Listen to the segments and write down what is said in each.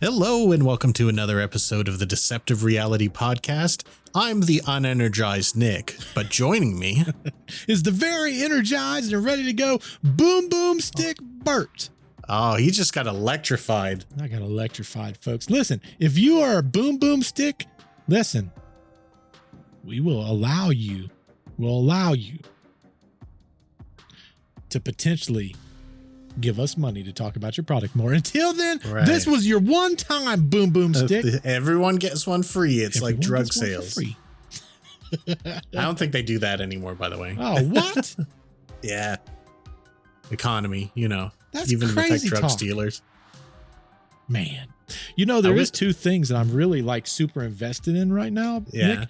Hello and welcome to another episode of the Deceptive Reality Podcast. I'm the unenergized Nick, but joining me is the very energized and ready to go boom boom stick Bert. Oh, he just got electrified. I got electrified, folks. Listen, if you are a boom boom stick, listen, we'll allow you to potentially give us money to talk about your product more. Until then, This was your one-time boom boom stick. Everyone gets one free. It's like drug sales. Free. I don't think they do that anymore, by the way. Oh, what? Yeah. Economy, you know. That's even crazy affect drug talk. stealers. Man, you know, there is two things that I'm really like super invested in right now. Yeah.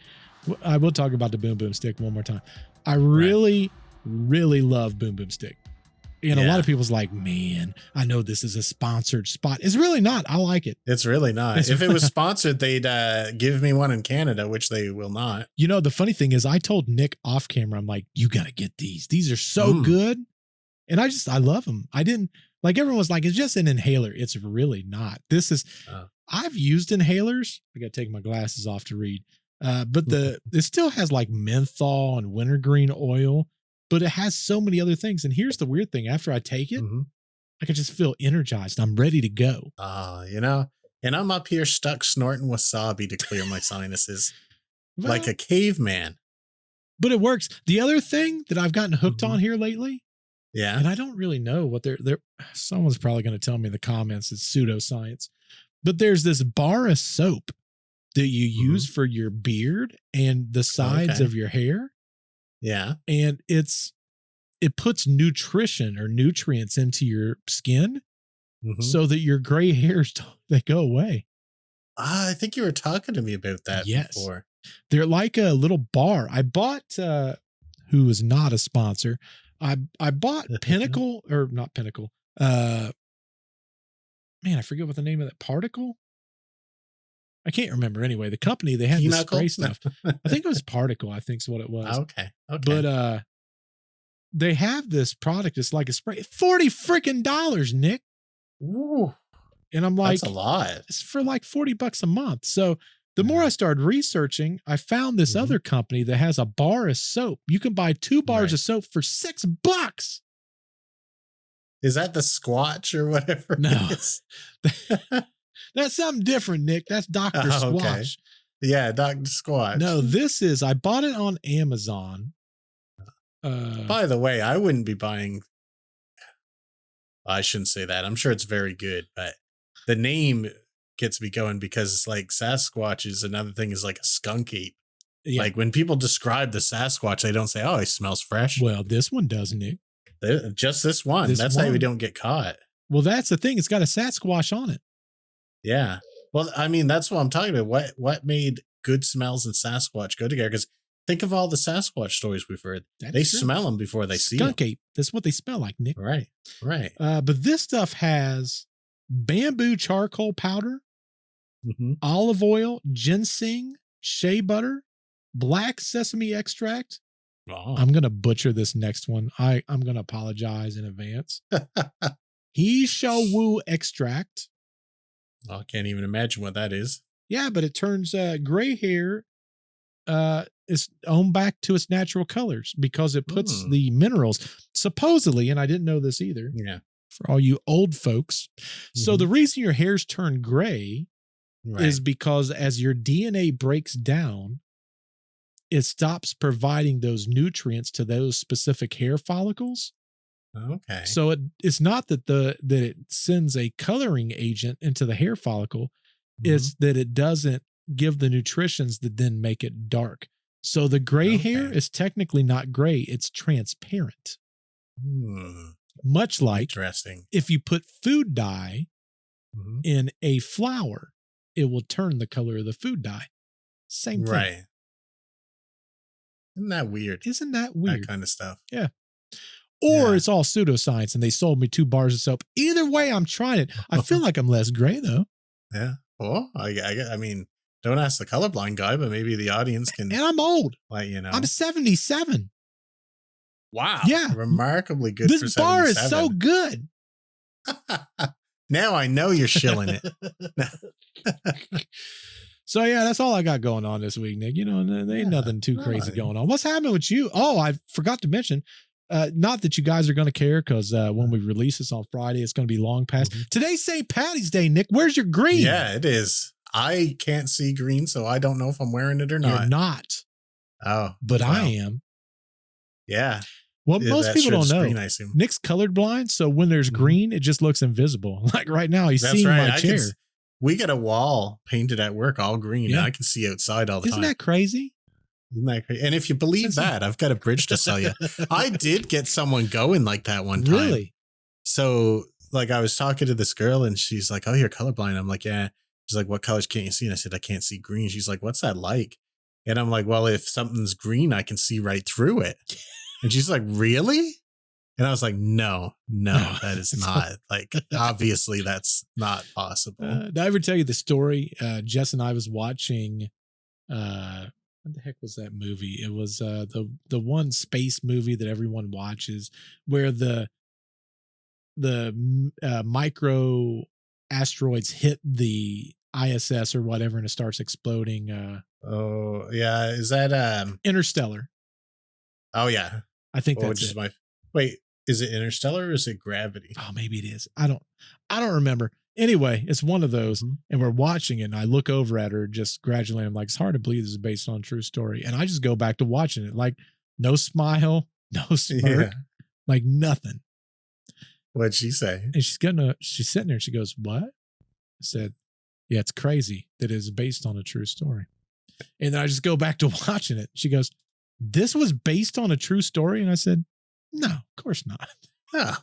Nick, I will talk about the boom boom stick one more time. I really love boom boom stick. And a lot of people's like, man, I know this is a sponsored spot. It's really not. I like it. It's really not. If it was sponsored, they'd give me one in Canada, which they will not. You know, the funny thing is I told Nick off camera, I'm like, you got to get these. These are so good. And I love them. I didn't, like everyone's like, it's just an inhaler. It's really not. This is, I've used inhalers. I got to take my glasses off to read. But it still has like menthol and wintergreen oil. But it has so many other things. And here's the weird thing. After I take it, I can just feel energized. I'm ready to go. You know, and I'm up here stuck snorting wasabi to clear my sinuses like a caveman. But it works. The other thing that I've gotten hooked on here lately, and I don't really know what they're someone's probably going to tell me in the comments it's pseudoscience, but there's this bar of soap that you use for your beard and the sides of your hair. Yeah. And it puts nutrition or nutrients into your skin so that your gray hairs, they go away. I think you were talking to me about that before. They're like a little bar. I bought, who is not a sponsor. I bought Pinnacle or not Pinnacle. Man, I forget what the name of that particle. I can't remember. Anyway, the company, they had this spray stuff. I think it was Particle, I think is what it was. Okay. But they have this product. It's like a spray. $40 freaking, Nick. Ooh. And I'm like, that's a lot. It's for like $40 a month. So the more I started researching, I found this other company that has a bar of soap. You can buy 2 bars of soap for $6. Is that the Squatch or whatever? No. That's something different, Nick. That's Dr. Squatch. Yeah, Dr. Squatch. No, I bought it on Amazon. By the way, I wouldn't be buying. I shouldn't say that. I'm sure it's very good, but the name gets me going because it's like Sasquatch is another thing is like a skunk ape. Yeah. Like when people describe the Sasquatch, they don't say, oh, he smells fresh. Well, this one does, Nick. Just this one. That's how we don't get caught. Well, that's the thing. It's got a Sasquatch on it. Yeah. Well, I mean, that's what I'm talking about. What made good smells and Sasquatch go together? Because think of all the Sasquatch stories we've heard. They smell them before they see them. Skunk ape. That's what they smell like, Nick. Right. But this stuff has bamboo charcoal powder, olive oil, ginseng, shea butter, black sesame extract. Oh. I'm going to butcher this next one. I'm going to apologize in advance. He shall woo extract. Oh, I can't even imagine what that is. Yeah, but it turns gray hair is owned back to its natural colors because it puts the minerals, supposedly, and I didn't know this either. Yeah. For all you old folks. So the reason your hairs turn gray is because as your DNA breaks down, it stops providing those nutrients to those specific hair follicles. Okay. So it's not that that it sends a coloring agent into the hair follicle. It's that it doesn't give the nutritions that then make it dark. So the gray hair is technically not gray. It's transparent. Much like if you put food dye in a flour, it will turn the color of the food dye. Same thing. Right. Isn't that weird? That kind of stuff. Yeah. Or it's all pseudoscience and they sold me 2 bars of soap. Either way, I'm trying it. I feel like I'm less gray though. Yeah. Well, I mean, don't ask the colorblind guy, but maybe the audience can. And I'm old. Like, you know. I'm 77. Wow. Yeah. Remarkably good. This bar is so good. Now I know you're shilling it. So yeah, that's all I got going on this week, Nick. You know, there ain't nothing too crazy going on. What's happening with you? Oh, I forgot to mention, not that you guys are going to care, because when we release this on Friday, it's going to be long past. Today's St. Patty's Day, Nick. Where's your green? Yeah, it is. I can't see green, so I don't know if I'm wearing it or not. You're not. Oh. But I am. Yeah. Well, most people don't know. Green, I assume. Nick's colorblind, so when there's green, it just looks invisible. Like right now, he's seeing my chair. We got a wall painted at work all green, and I can see outside all the time. Isn't that crazy? Isn't that crazy? And if you believe that, I've got a bridge to sell you. I did get someone going like that one time. Really? So, like, I was talking to this girl, and she's like, "Oh, you're colorblind." I'm like, "Yeah." She's like, "What colors can't you see?" And I said, "I can't see green." She's like, "What's that like?" And I'm like, "Well, if something's green, I can see right through it." And she's like, "Really?" And I was like, no, that is not, like, obviously that's not possible. Did I ever tell you the story? Jess and I was watching, what the heck was that movie? It was the one space movie that everyone watches, where the micro asteroids hit the ISS or whatever, and it starts exploding. Oh yeah, is that Interstellar? Oh yeah, I think that's it. Wait, is it Interstellar or is it Gravity? Oh, maybe it is. I don't remember. Anyway, it's one of those, and we're watching it, and I look over at her just gradually. I'm like, it's hard to believe this is based on a true story. And I just go back to watching it. Like, no smile, no smirk, like nothing. What'd she say? And she's sitting there and she goes, "What?" I said, "Yeah, it's crazy that it is based on a true story." And then I just go back to watching it. She goes, "This was based on a true story?" And I said, "No, of course not." Oh.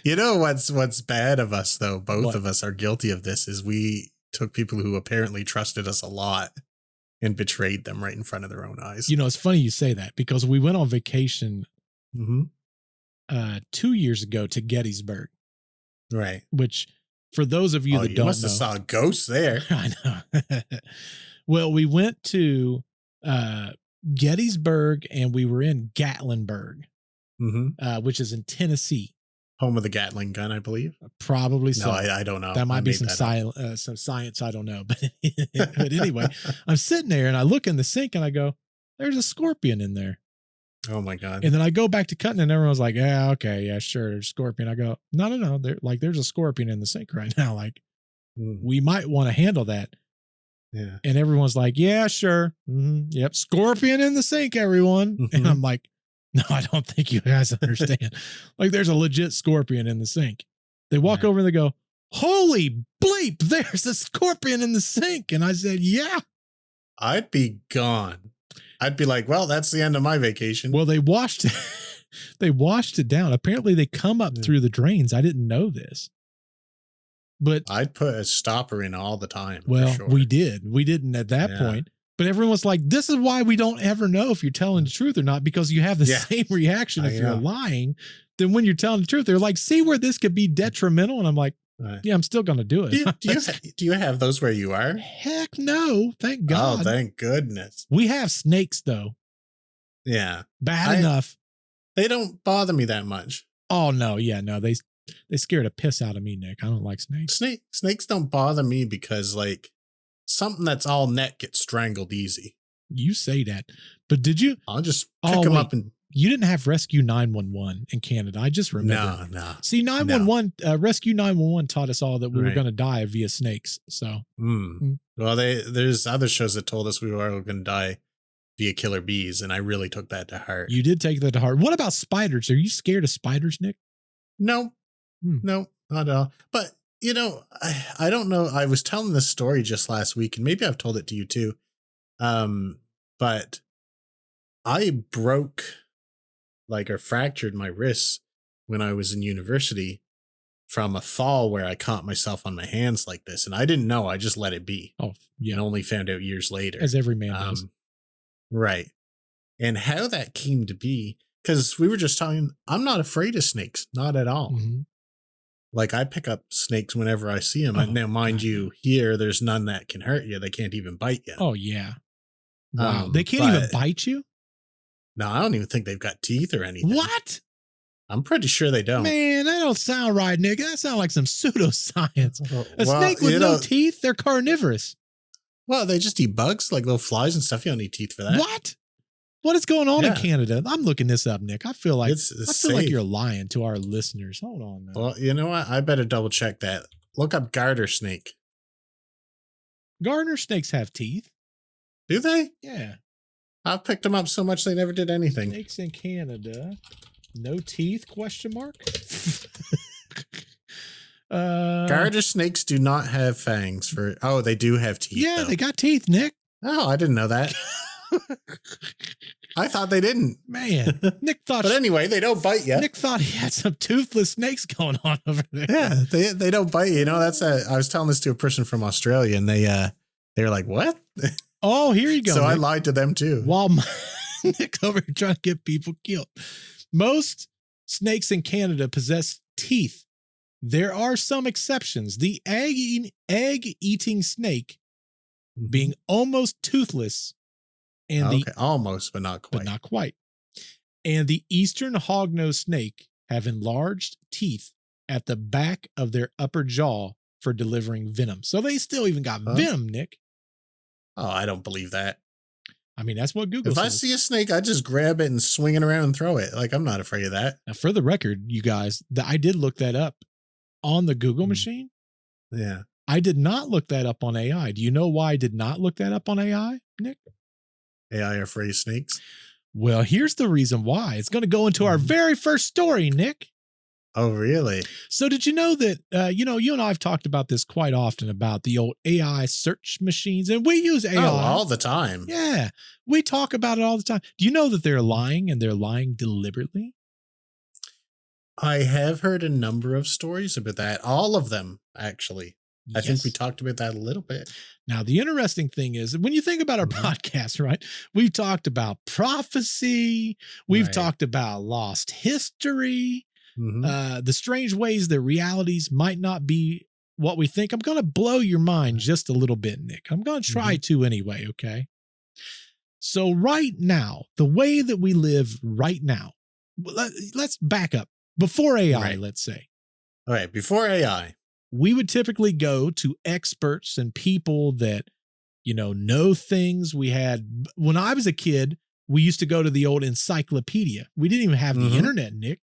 You know what's bad of us, though? Both of us are guilty of this, is we took people who apparently trusted us a lot and betrayed them right in front of their own eyes. You know, it's funny you say that, because we went on vacation 2 years ago to Gettysburg. Right. Which, for those of you that don't know. You must have saw ghosts there. I know. Well, we went to Gettysburg, and we were in Gatlinburg, which is in Tennessee. Home of the Gatling gun, I believe. Probably so. No, I don't know. That might be some science. I don't know. But anyway, I'm sitting there and I look in the sink and I go, "There's a scorpion in there." Oh my God. And then I go back to cutting and everyone's like, "Yeah, okay, yeah, sure, there's a scorpion." I go, No. There's a scorpion in the sink right now. Like, we might want to handle that. Yeah. And everyone's like, "Yeah, sure. Yep. Scorpion in the sink, everyone." And I'm like, "No, I don't think you guys understand." Like, there's a legit scorpion in the sink. They walk over and they go, "Holy bleep, there's a scorpion in the sink." And I said, "Yeah." I'd be gone. I'd be like, "Well, that's the end of my vacation." Well, they washed it down. Apparently they come up through the drains. I didn't know this. But I'd put a stopper in all the time. Well, sure. We didn't at that point. But everyone's like, "This is why we don't ever know if you're telling the truth or not, because you have the same reaction if you're lying than when you're telling the truth." They're like, "See where this could be detrimental?" And I'm like, "Yeah, I'm still going to do it." Do you have those where you are? Heck no. Thank God. Oh, thank goodness. We have snakes, though. Yeah. Bad enough. They don't bother me that much. Oh, no. Yeah, no. They scared a piss out of me, Nick. I don't like snakes. Snakes don't bother me because, like, something that's all net gets strangled easy. You say that, but did you? I'll just pick them up and. You didn't have Rescue 911 in Canada. I just remember. No. See, 911, Rescue 911 taught us all that we were going to die via snakes. So, Well, there's other shows that told us we were going to die via killer bees, and I really took that to heart. You did take that to heart. What about spiders? Are you scared of spiders, Nick? No, not at all. But you know, I don't know. I was telling this story just last week, and maybe I've told it to you too. But I broke, or fractured my wrists when I was in university from a fall where I caught myself on my hands like this. And I didn't know. I just let it be. Oh, yeah. And only found out years later. As every man does. Right. And how that came to be, because we were just talking, I'm not afraid of snakes. Not at all. Like, I pick up snakes whenever I see them. Now, mind you, here, there's none that can hurt you. They can't even bite you. Oh, yeah. Wow. They can't even bite you? No, I don't even think they've got teeth or anything. What? I'm pretty sure they don't. Man, that don't sound right, Nick. That sounds like some pseudoscience. A Well, snake with no teeth, they're carnivorous. Well, they just eat bugs, like little flies and stuff. You don't need teeth for that. What? What is going on in Canada? I'm looking this up, Nick. I feel like you're lying to our listeners. Hold on. Well, you know what? I better double check that. Look up garter snake. Garter snakes have teeth. Do they? Yeah. I've picked them up so much they never did anything. Snakes in Canada. No teeth, question mark? Garter snakes do not have fangs for... Oh, they do have teeth, Yeah, though. they got teeth, Nick. Oh, I didn't know that. I thought they didn't. Man, Nick thought... But anyway, they don't bite you. Nick thought he had some toothless snakes going on over there. Yeah, they don't bite you. You know, I was telling this to a person from Australia, and they were like, what? Oh, here you go. So Nick. I lied to them, too. While Nick over here trying to get people killed. Most snakes in Canada possess teeth. There are some exceptions. The egg-eating snake being almost toothless, and almost, but not quite. And the eastern hognose snake have enlarged teeth at the back of their upper jaw for delivering venom. So they still even got venom, Nick. Oh, I don't believe that. I mean, that's what Google says. If I see a snake, I just grab it and swing it around and throw it. Like, I'm not afraid of that. Now, for the record, you guys, I did look that up on the Google machine. Yeah. I did not look that up on AI. Do you know why I did not look that up on AI, Nick? AI are afraid of snakes? Well, here's the reason why. It's going to go into our very first story, Nick. Oh, really? So did you know that, you and I have talked about this quite often about the old AI search machines, and we use AI all the time. Yeah, we talk about it all the time. Do you know that they're lying, and they're lying deliberately? I have heard a number of stories about that. All of them, actually. I think we talked about that a little bit. Now, the interesting thing is when you think about our podcast, right? We've talked about prophecy. We've talked about lost history. The strange ways that realities might not be what we think. I'm going to blow your mind just a little bit, Nick. I'm going to try to anyway, okay? So right now, the way that we live right now, let's back up. Before AI, let's say. All right, before AI. We would typically go to experts and people that, know things. We had, when I was a kid, we used to go to the old encyclopedia. We didn't even have the internet, Nick.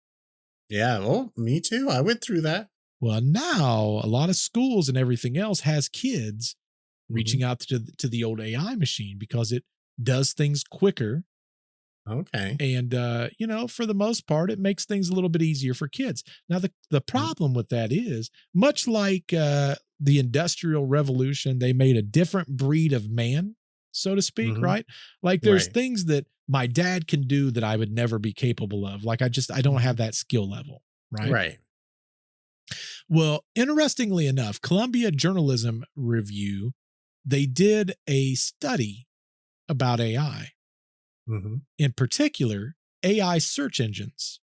Yeah, well, me too. I went through that. Well, now a lot of schools and everything else has kids reaching out to the old AI machine because it does things quicker. Okay. And, for the most part, it makes things a little bit easier for kids. Now, the problem with that is, much like the Industrial Revolution, they made a different breed of man, so to speak, right? Like there's things that my dad can do that I would never be capable of. Like I don't have that skill level, right? Right. Well, interestingly enough, Columbia Journalism Review, they did a study about AI. In particular, AI search engines.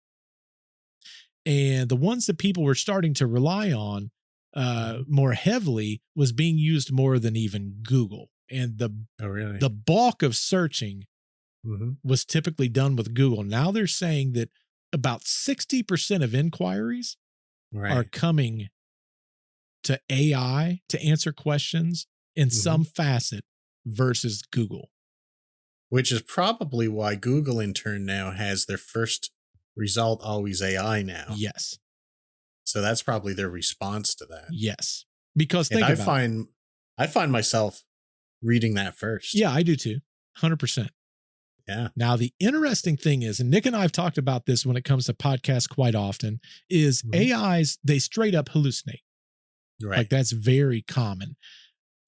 And the ones that people were starting to rely on more heavily was being used more than even Google. And the bulk of searching was typically done with Google. Now they're saying that about 60% of inquiries are coming to AI to answer questions in some facet versus Google. Which is probably why Google, in turn, now has their first result always AI now. Yes. So that's probably their response to that. Yes. Because I find myself reading that first. Yeah, I do too. 100%. Yeah. Now, the interesting thing is, and Nick and I have talked about this when it comes to podcasts quite often, is AIs, they straight up hallucinate. Right. Like that's very common.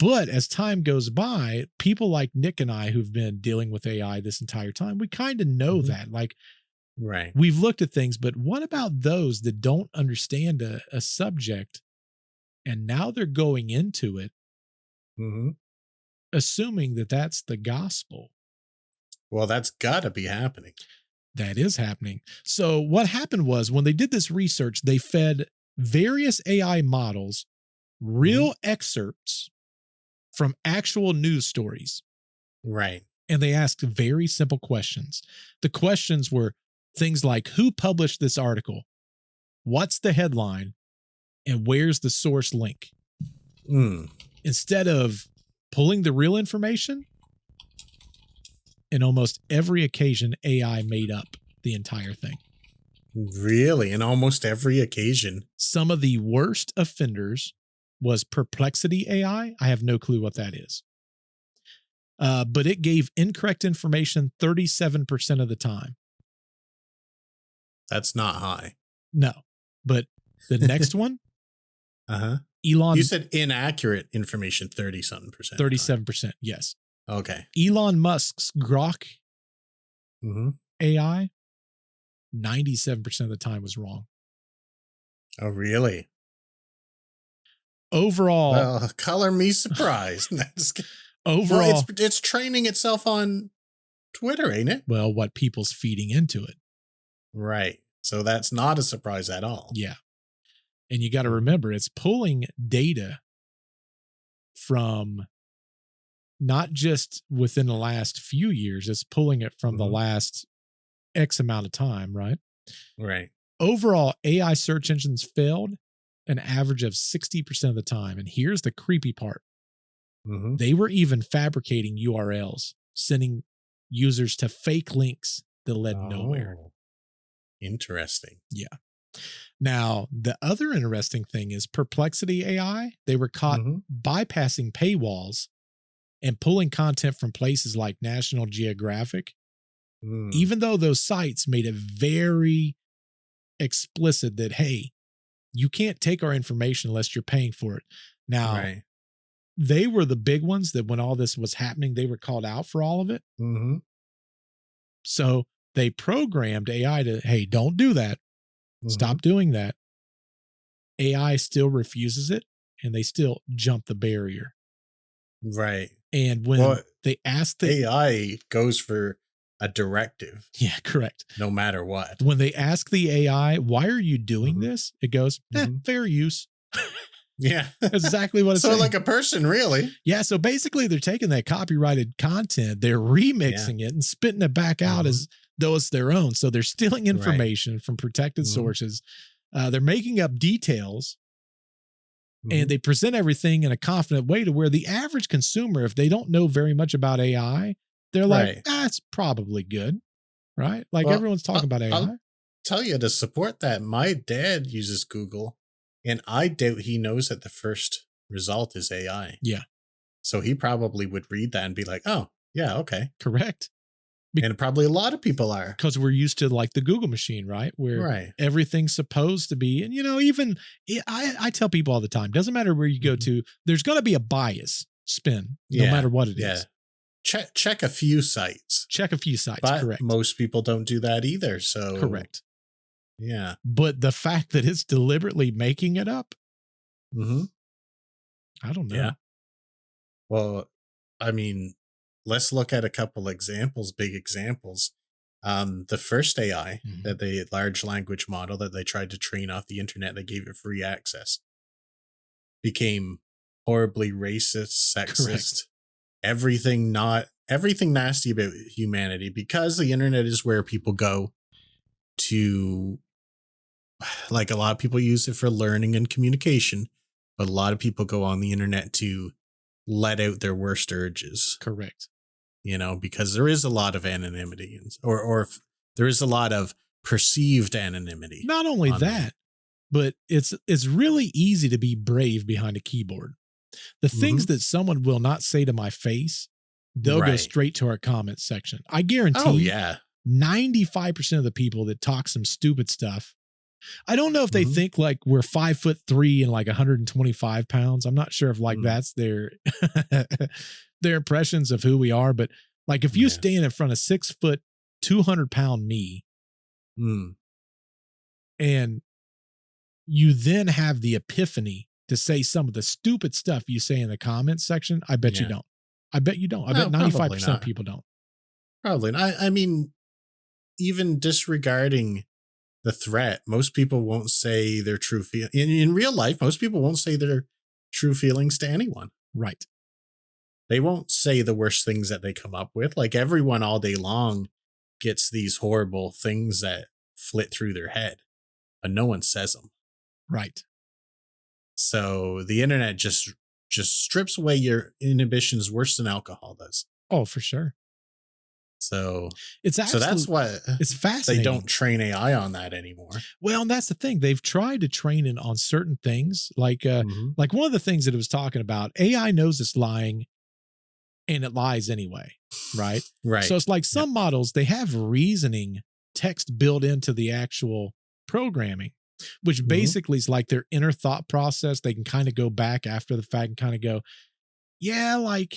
But as time goes by, people like Nick and I who've been dealing with AI this entire time, we kind of know that. Like, we've looked at things, but what about those that don't understand a subject and now they're going into it assuming that that's the gospel? Well, that's got to be happening. That is happening. So what happened was when they did this research, they fed various AI models real excerpts from actual news stories. Right. And they asked very simple questions. The questions were, Things like who published this article, what's the headline, and where's the source link. Instead of pulling the real information, in almost every occasion, AI made up the entire thing. Really? In almost every occasion? Some of the worst offenders was Perplexity AI. I have no clue what that is. But it gave incorrect information 37% of the time. That's not high. No. But the next one, Elon. You said inaccurate information 30-something percent. 37%, yes. Okay. Elon Musk's Grok AI, 97% of the time was wrong. Oh, really? Overall. Well, color me surprised. Overall. Well, it's training itself on Twitter, ain't it? Well, what people's feeding into it. Right. So that's not a surprise at all. Yeah. And you got to remember, it's pulling data from not just within the last few years, it's pulling it from the last X amount of time, right? Right. Overall, AI search engines failed an average of 60% of the time. And here's the creepy part. They were even fabricating URLs, sending users to fake links that led nowhere. Interesting. Yeah. Now, the other interesting thing is Perplexity AI. They were caught bypassing paywalls and pulling content from places like National Geographic, even though those sites made it very explicit that, hey, you can't take our information unless you're paying for it. Now, they were the big ones that when all this was happening, they were called out for all of it. So they programmed AI to, hey, don't do that. Stop doing that. AI still refuses it, and they still jump the barrier. Right. And when they ask the AI goes for a directive. Yeah, correct. No matter what. When they ask the AI, why are you doing this? It goes, fair use. Yeah. That's exactly what it's saying. So like a person, really. Yeah. So basically they're taking that copyrighted content, they're remixing it and spitting it back out as though it's their own. So they're stealing information from protected sources. They're making up details and they present everything in a confident way to where the average consumer, if they don't know very much about AI, they're like, it's probably good. Right. Like everyone's talking about AI. I'll tell you to support that. My dad uses Google. And I doubt he knows that the first result is AI. Yeah. So he probably would read that and be like, oh, yeah, okay. Correct. And probably a lot of people are. Because we're used to like the Google machine, right? Where everything's supposed to be. And, you know, even I tell people all the time, doesn't matter where you go to, there's going to be a bias spin, no matter what it is. Check a few sites. Check a few sites, but correct. Most people don't do that either. So correct. Yeah. But the fact that it's deliberately making it up, I don't know. Yeah. Well, I mean, let's look at a couple examples, big examples. The first AI that the large language model that they tried to train off the internet, they gave it free access, became horribly racist, sexist, everything nasty about humanity, because the internet is where people go to, like, a lot of people use it for learning and communication, but a lot of people go on the internet to let out their worst urges. Correct. You know, because there is a lot of anonymity, or there is a lot of perceived anonymity. Not only that, but it's really easy to be brave behind a keyboard. The things that someone will not say to my face, they'll go straight to our comment section. I guarantee 95% of the people that talk some stupid stuff, I don't know if they think like we're 5'3" and like 125 pounds. I'm not sure if like that's their their impressions of who we are. But like if you stand in front of 6 foot, 200-pound me, and you then have the epiphany to say some of the stupid stuff you say in the comments section, I bet you don't. I bet you don't. I bet 95% of people don't. Probably not. I mean, even disregarding the threat, most people won't say their true feel in real life. Most people won't say their true feelings to anyone. Right. They won't say the worst things that they come up with. Like everyone all day long gets these horrible things that flit through their head, but no one says them. Right. So the internet just strips away your inhibitions worse than alcohol does. Oh, for sure. So it's actually, so that's why it's fascinating. They don't train AI on that anymore. Well, and that's the thing. They've tried to train it on certain things. Like one of the things that it was talking about, AI knows it's lying and it lies anyway. Right. Right. So it's like some models, they have reasoning text built into the actual programming, which basically is like their inner thought process. They can kind of go back after the fact and kind of go, yeah, like,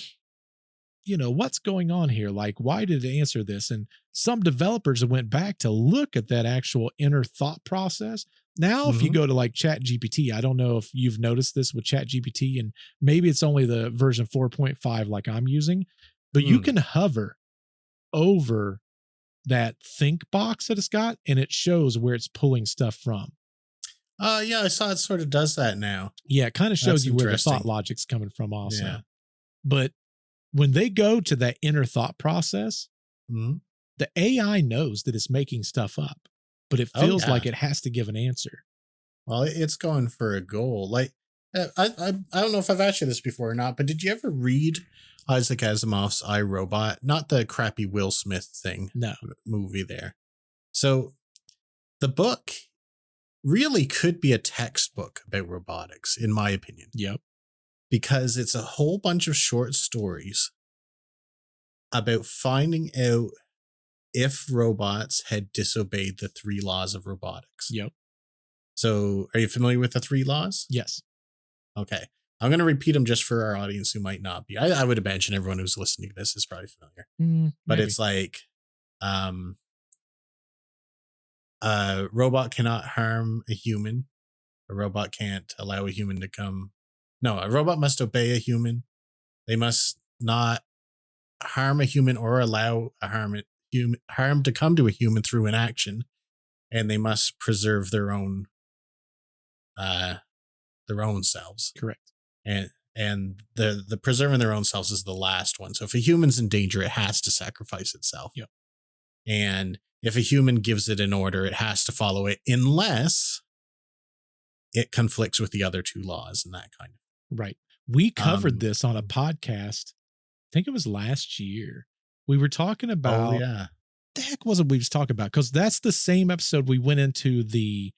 what's going on here? Like, why did it answer this? And some developers went back to look at that actual inner thought process. Now, if you go to like Chat GPT, I don't know if you've noticed this with Chat GPT, and maybe it's only the version 4.5 like I'm using, but you can hover over that think box that it's got, and it shows where it's pulling stuff from. Yeah, I saw it sort of does that now. Yeah, it kind of shows you where the thought logic's coming from also. Yeah. But when they go to that inner thought process, the AI knows that it's making stuff up, but it feels like it has to give an answer. Well, it's going for a goal. Like, I don't know if I've asked you this before or not, but did you ever read Isaac Asimov's I, Robot? Not the crappy Will Smith thing. No. Movie there. So the book really could be a textbook about robotics, in my opinion. Yep. Because it's a whole bunch of short stories about finding out if robots had disobeyed the 3 laws of robotics. Yep. So are you familiar with the 3 laws? Yes. Okay. I'm going to repeat them just for our audience who might not be. I would imagine everyone who's listening to this is probably familiar. But it's like, a robot cannot harm a human. A robot can't allow a human to come. No, a robot must obey a human. They must not harm a human or allow a harm to come to a human through an action. And they must preserve their own selves. Correct. And the preserving their own selves is the last one. So if a human's in danger, it has to sacrifice itself. Yep. And if a human gives it an order, it has to follow it unless it conflicts with the other 2 laws and that kind of. Right. We covered this on a podcast. I think it was last year. We were talking about. Oh, yeah. The heck was it we was talking about? Because that's the same episode we went into the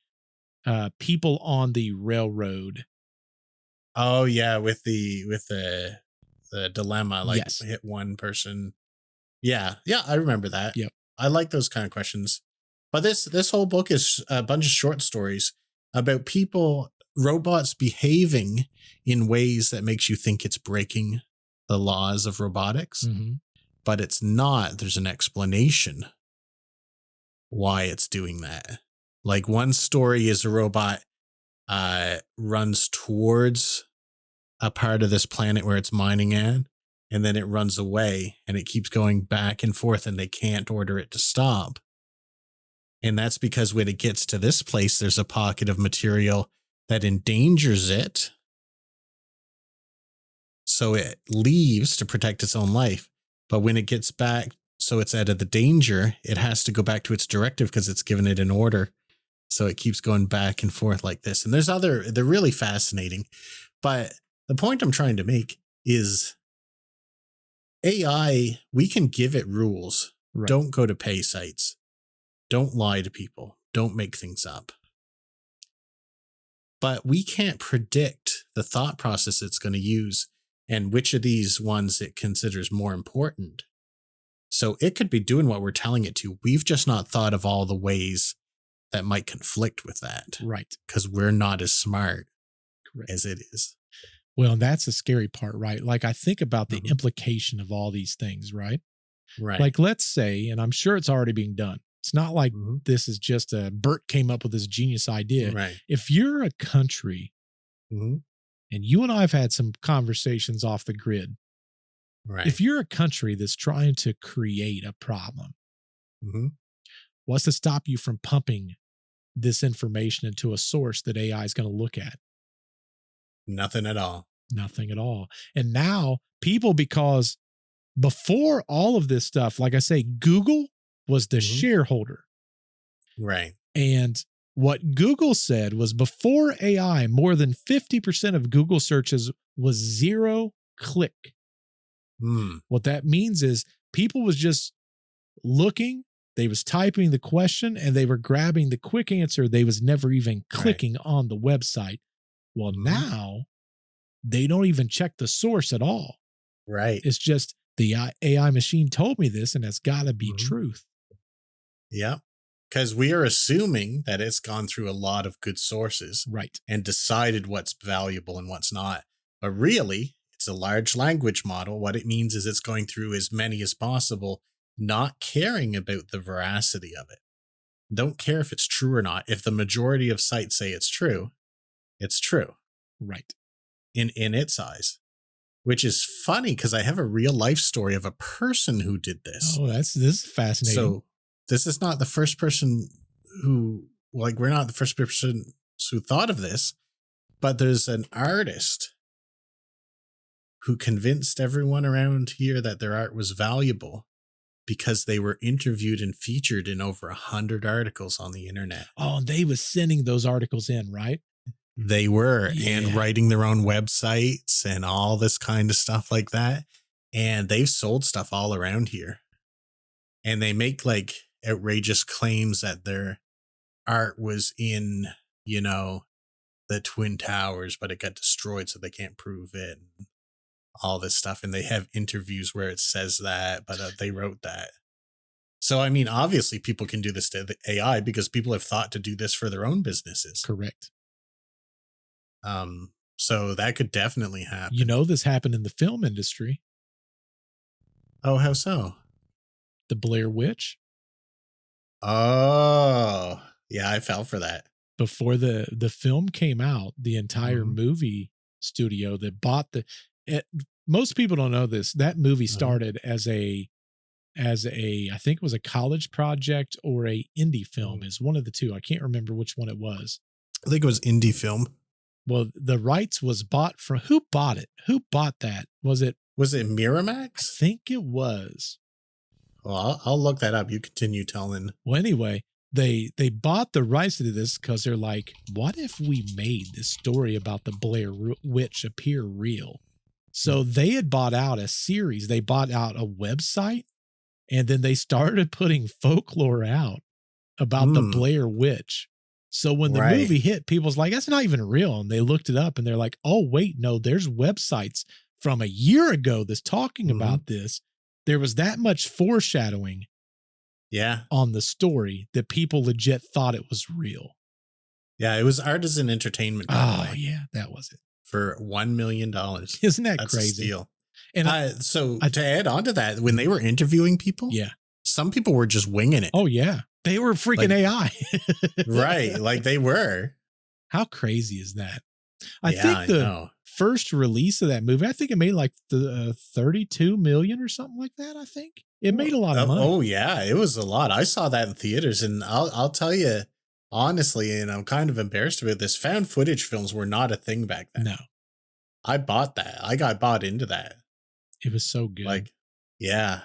people on the railroad. Oh yeah, with the dilemma, like hit one person. Yeah, I remember that. Yep. I like those kind of questions. But this whole book is a bunch of short stories about robots behaving in ways that makes you think it's breaking the laws of robotics. But it's not. There's an explanation why it's doing that. Like one story is a robot runs towards a part of this planet where it's mining at, and then it runs away and it keeps going back and forth and they can't order it to stop. And that's because when it gets to this place, there's a pocket of material that endangers it. So it leaves to protect its own life. But when it gets back, so it's out of the danger, it has to go back to its directive because it's given it an order. So it keeps going back and forth like this. And they're really fascinating. But the point I'm trying to make is AI, we can give it rules. Right. Don't go to pay sites. Don't lie to people. Don't make things up. But we can't predict the thought process it's going to use and which of these ones it considers more important. So it could be doing what we're telling it to. We've just not thought of all the ways that might conflict with that. Right. Because we're not as smart as it is. Well, that's the scary part, right? Like I think about the implication of all these things, right? Right. Like let's say, and I'm sure it's already being done. It's not like this is just Bert came up with this genius idea. Right. If you're a country and you and I have had some conversations off the grid. Right. If you're a country that's trying to create a problem, what's to stop you from pumping this information into a source that AI is going to look at? Nothing at all. Nothing at all. And now people, because before all of this stuff, like I say, Google was the shareholder. Right. And what Google said was before AI, more than 50% of Google searches was 0 click. What that means is people was just looking, they was typing the question, and they were grabbing the quick answer. They was never even clicking on the website. Well, now they don't even check the source at all. Right. It's just the AI machine told me this, and it's got to be truth. Yeah. Because we are assuming that it's gone through a lot of good sources. Right. And decided what's valuable and what's not. But really, it's a large language model. What it means is it's going through as many as possible, not caring about the veracity of it. Don't care if it's true or not. If the majority of sites say it's true, it's true. Right. In its eyes. Which is funny because I have a real life story of a person who did this. Oh, this is fascinating. So this is not the first person who, like, we're not the first person who thought of this, but there's an artist who convinced everyone around here that their art was valuable because they were interviewed and featured in over 100 articles on the internet. Oh, and they was sending those articles in, right? They were, and writing their own websites and all this kind of stuff like that. And they've sold stuff all around here. And they make like outrageous claims that their art was in, you know, the Twin Towers, but it got destroyed, so they can't prove it. And all this stuff. And they have interviews where it says that, but they wrote that. So, I mean, obviously people can do this to the AI because people have thought to do this for their own businesses. Correct. So that could definitely happen. You know, this happened in the film industry. Oh, how so? The Blair Witch. Oh, yeah, I fell for that. Before the film came out, the entire movie studio that bought most people don't know this. That movie started as a I think it was a college project or a indie film. Is one of the two. I can't remember which one it was. I think it was indie film. Well, the rights was bought from who bought it? Who bought that? Was it Miramax? I think it was. Well, I'll look that up. You continue telling. Well, anyway, they bought the rights to this because they're like, what if we made this story about the Blair Witch appear real? So they had bought out a series. They bought out a website, and then they started putting folklore out about the Blair Witch. So when the movie hit, people's like, that's not even real. And they looked it up and they're like, oh, wait, no, there's websites from a year ago that's talking about this. There was that much foreshadowing on the story that people legit thought it was real. Yeah, it was Artisan Entertainment. Oh, yeah, that was it. For $1 million. Isn't that That's crazy? A steal. And to add on to that, when they were interviewing people, some people were just winging it. Oh, yeah. They were freaking AI. Right. Like they were. How crazy is that? I think the first release of that movie, I think it made like the 32 million or something like that. I think it made a lot of money. Oh yeah. It was a lot. I saw that in theaters, and I'll tell you honestly, and I'm kind of embarrassed about this, found footage films were not a thing back then. No. I bought that. I got bought into that. It was so good. Like, yeah.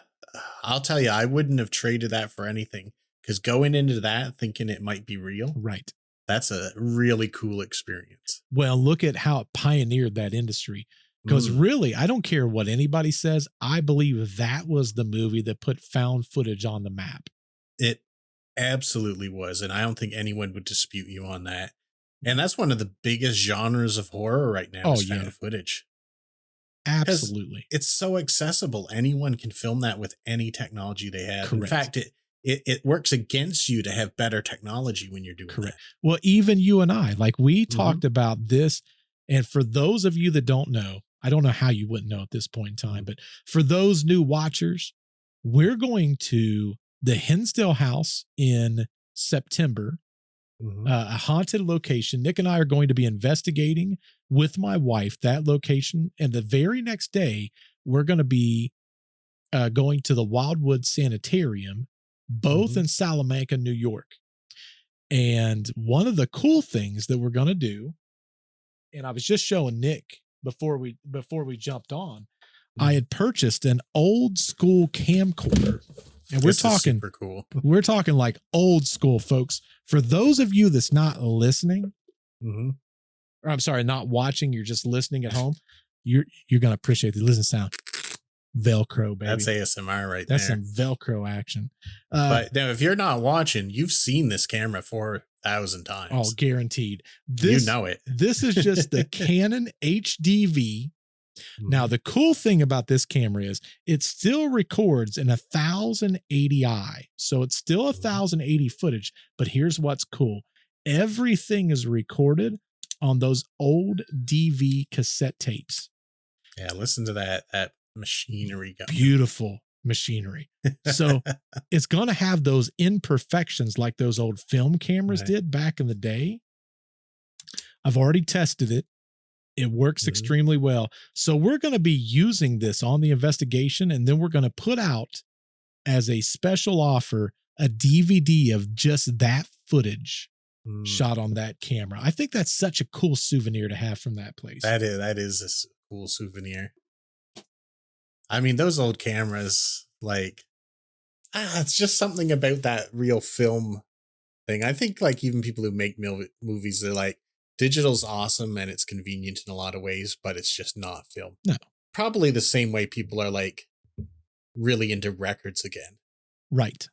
I'll tell you, I wouldn't have traded that for anything. Because going into that thinking it might be real, right? That's a really cool experience. Well, look at how it pioneered that industry. Because really, I don't care what anybody says. I believe that was the movie that put found footage on the map. It absolutely was. And I don't think anyone would dispute you on that. And that's one of the biggest genres of horror right now is found footage. Absolutely. It's so accessible. Anyone can film that with any technology they have. Correct. In fact, it works against you to have better technology when you're doing that. Well, even you and I, like we talked about this. And for those of you that don't know, I don't know how you wouldn't know at this point in time, but for those new watchers, we're going to the Hinsdale House in September, a haunted location. Nick and I are going to be investigating with my wife that location. And the very next day, we're going to be going to the Wildwood Sanitarium, both in Salamanca, New York. And one of the cool things that we're going to do, and I was just showing Nick before we jumped on, I had purchased an old school camcorder And we're This is talking super cool. we're talking like old school, folks. For those of you that's not listening, or I'm sorry, not watching, you're just listening at home, you're gonna appreciate the listen sound. Velcro, baby. That's ASMR right That's there. some Velcro action. But now, if you're not watching, you've seen this camera 4,000 times. Oh, guaranteed. You know it. This is just the Canon HDV. Now, the cool thing about this camera is it still records in 1080i. So it's still 1080 footage. But here's what's cool. Everything is recorded on those old DV cassette tapes. Yeah, listen to that machinery going. Beautiful machinery. So it's going to have those imperfections like those old film cameras did back in the day. I've already tested it. It works extremely well. So we're going to be using this on the investigation, and then we're going to put out as a special offer a DVD of just that footage shot on that camera. I think that's such a cool souvenir to have from that place. That is a cool souvenir. I mean, those old cameras, like, it's just something about that real film thing. I think, like, even people who make movies, they're like, digital's awesome and it's convenient in a lot of ways, but it's just not film. No. Probably the same way people are, like, really into records again. Right.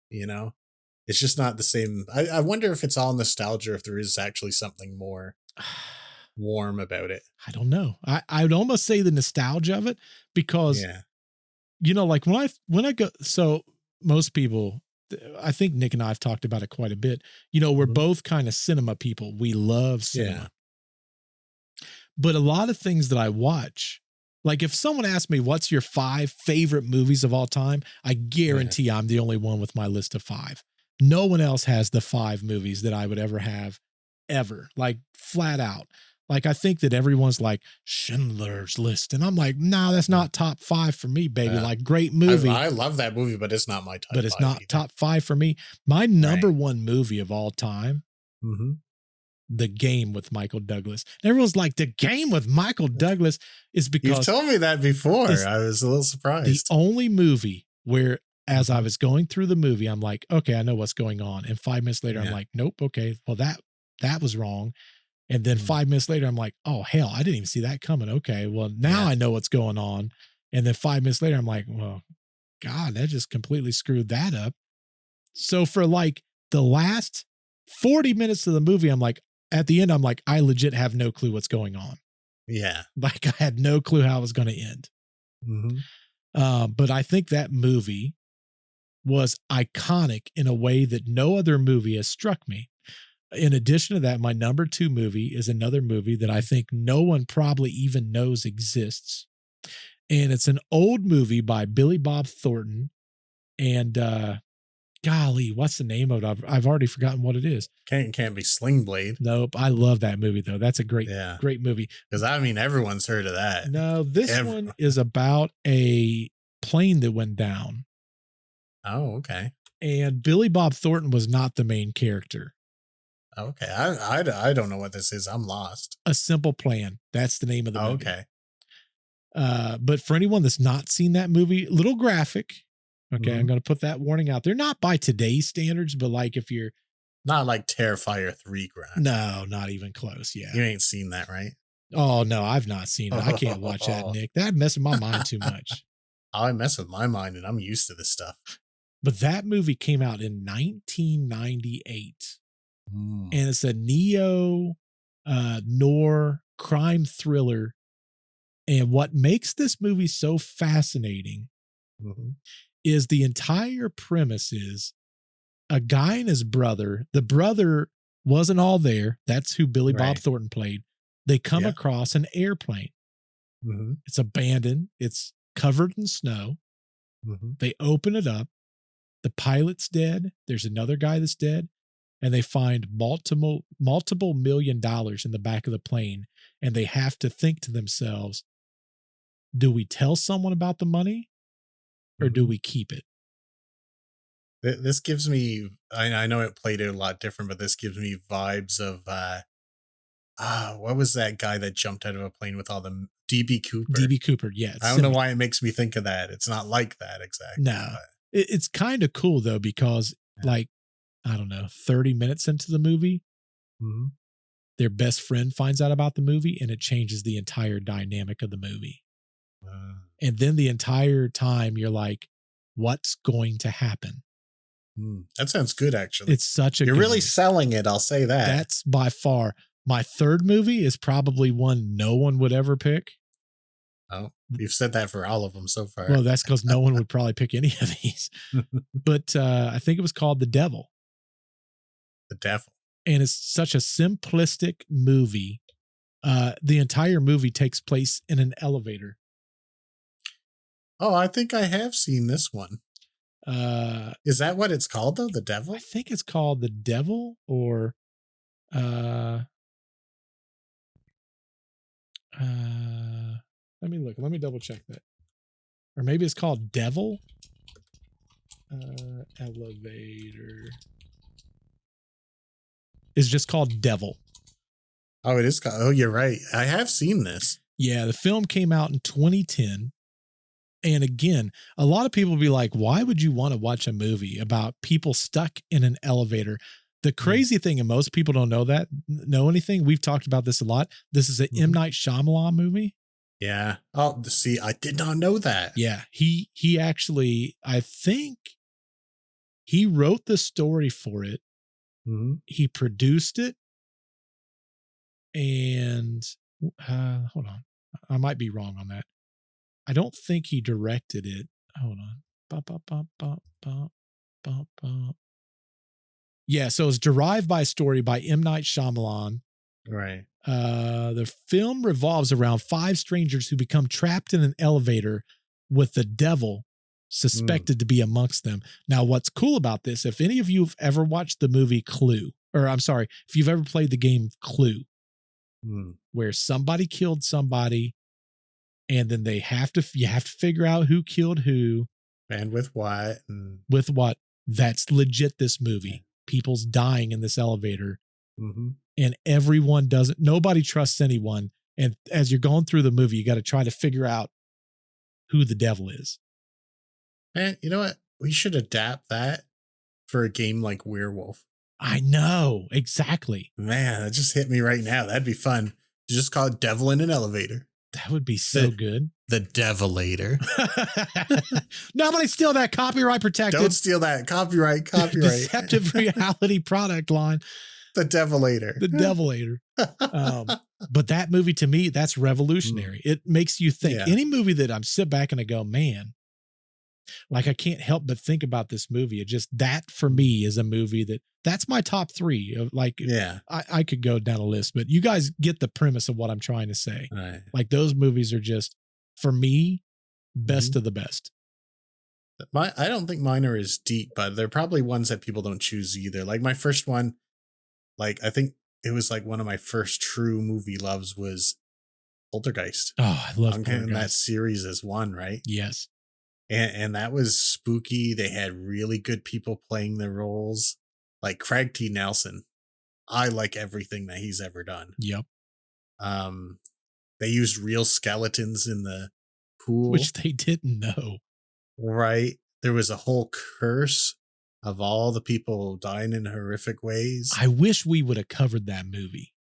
You know? It's just not the same. I wonder if it's all nostalgia or if there is actually something more warm about it. I don't know. I'd almost say the nostalgia of it because, you know, like when I go, so most people, I think Nick and I have talked about it quite a bit. You know, we're both kind of cinema people. We love cinema. But a lot of things that I watch, like if someone asked me, what's your 5 favorite movies of all time? I guarantee I'm the only one with my list of 5. No one else has the 5 movies that I would ever have, ever, like flat out. Like, I think that everyone's like Schindler's List. And I'm like, no, that's not top 5 for me, baby. Like, great movie. I love that movie, but it's not my top 5. But it's not either. Top 5 for me. My number one movie of all time, The Game with Michael Douglas. And everyone's like, The Game with Michael Douglas is because... You've told me that before. I was a little surprised. The only movie where, as I was going through the movie, I'm like, okay, I know what's going on. And 5 minutes later, I'm like, nope, okay, well, that was wrong. And then 5 minutes later, I'm like, oh, hell, I didn't even see that coming. Okay, well, now I know what's going on. And then 5 minutes later, I'm like, well, God, that just completely screwed that up. So for like the last 40 minutes of the movie, I'm like, at the end, I'm like, I legit have no clue what's going on. Yeah. Like I had no clue how it was going to end. But I think that movie was iconic in a way that no other movie has struck me. In addition to that, my number 2 movie is another movie that I think no one probably even knows exists. And it's an old movie by Billy Bob Thornton. And golly, what's the name of it? I've already forgotten what it is. Can't be Sling Blade. Nope. I love that movie, though. That's a great movie. Because, I mean, everyone's heard of that. No, this one is about a plane that went down. Oh, okay. And Billy Bob Thornton was not the main character. Okay. I don't know what this is. I'm lost. A Simple Plan. That's the name of the movie. Okay. But for anyone that's not seen that movie, a little graphic. Okay. I'm going to put that warning out there. Not by today's standards, but like if you're not like Terrifier 3 graphic. No, not even close. Yeah. You ain't seen that, right? Oh no, I've not seen it. I can't watch that, Nick. That messes my mind too much. I mess with my mind and I'm used to this stuff. But that movie came out in 1998. And it's a neo noir crime thriller. And what makes this movie so fascinating is the entire premise is a guy and his brother. The brother wasn't all there. That's who Billy Bob Thornton played. They come across an airplane. It's abandoned. It's covered in snow. They open it up. The pilot's dead. There's another guy that's dead. And they find multiple $1 million in the back of the plane. And they have to think to themselves, do we tell someone about the money or do we keep it? This gives me, I know it played it a lot different, but this gives me vibes of, what was that guy that jumped out of a plane with all the DB Cooper? DB Cooper, yeah. I don't know why it makes me think of that. It's not like that exactly. No. It's kind of cool though, because like, I don't know, 30 minutes into the movie, their best friend finds out about the movie and it changes the entire dynamic of the movie. And then the entire time you're like, what's going to happen? That sounds good, actually. It's such a You're good really movie. selling it, I'll say that. That's by far my third movie is probably one no one would ever pick. Oh, you've said that for all of them so far. Well, that's because no one would probably pick any of these. But I think it was called The Devil. The Devil. And it's such a simplistic movie. The entire movie takes place in an elevator. Oh, I think I have seen this one. Is that what it's called, though? The Devil? I think it's called The Devil, or let me look. Let me double check that. Or maybe it's called Devil. Elevator. It's just called Devil. Oh, it is called. Oh, you're right. I have seen this. Yeah, the film came out in 2010. And again, a lot of people will be like, why would you want to watch a movie about people stuck in an elevator? The crazy thing, and most people don't know anything. We've talked about this a lot. This is an M. Night Shyamalan movie. Yeah. Oh, see, I did not know that. Yeah. He actually, I think he wrote the story for it. He produced it. And hold on. I might be wrong on that. I don't think he directed it. Hold on. Yeah, so it's derived by a story by M. Night Shyamalan. Right. The film revolves around 5 strangers who become trapped in an elevator with the devil suspected to be amongst them. Now, what's cool about this, if any of you have ever watched the movie Clue, or I'm sorry, if you've ever played the game Clue, where somebody killed somebody, and then you have to figure out who killed who. And with what. With what. That's legit this movie. People's dying in this elevator. And nobody trusts anyone. And as you're going through the movie, you got to try to figure out who the devil is. Man, you know what? We should adapt that for a game like Werewolf. I know. Exactly. Man, that just hit me right now. That'd be fun. You just call it Devil in an Elevator. That would be so good. The Devilator. Nobody steal that, copyright protected. Don't steal that. Copyright. Deceptive reality product line. The Devilator. The Devilator. But that movie, to me, that's revolutionary. It makes you think. Yeah. Any movie that I'm sit back and I go, man, like I can't help but think about this movie. It just, that for me is a movie that's my top 3 of like, yeah, I could go down a list, but you guys get the premise of what I'm trying to say. Right. Like those movies are just, for me, best of the best. I don't think mine are as deep, but they're probably ones that people don't choose either. Like my first one, like I think it was like one of my first true movie loves was Poltergeist. Oh, I love Poltergeist. And that series is one, right? Yes. And that was spooky. They had really good people playing their roles. Like Craig T. Nelson. I like everything that he's ever done. Yep. They used real skeletons in the pool. Which they didn't know. Right. There was a whole curse of all the people dying in horrific ways. I wish we would have covered that movie.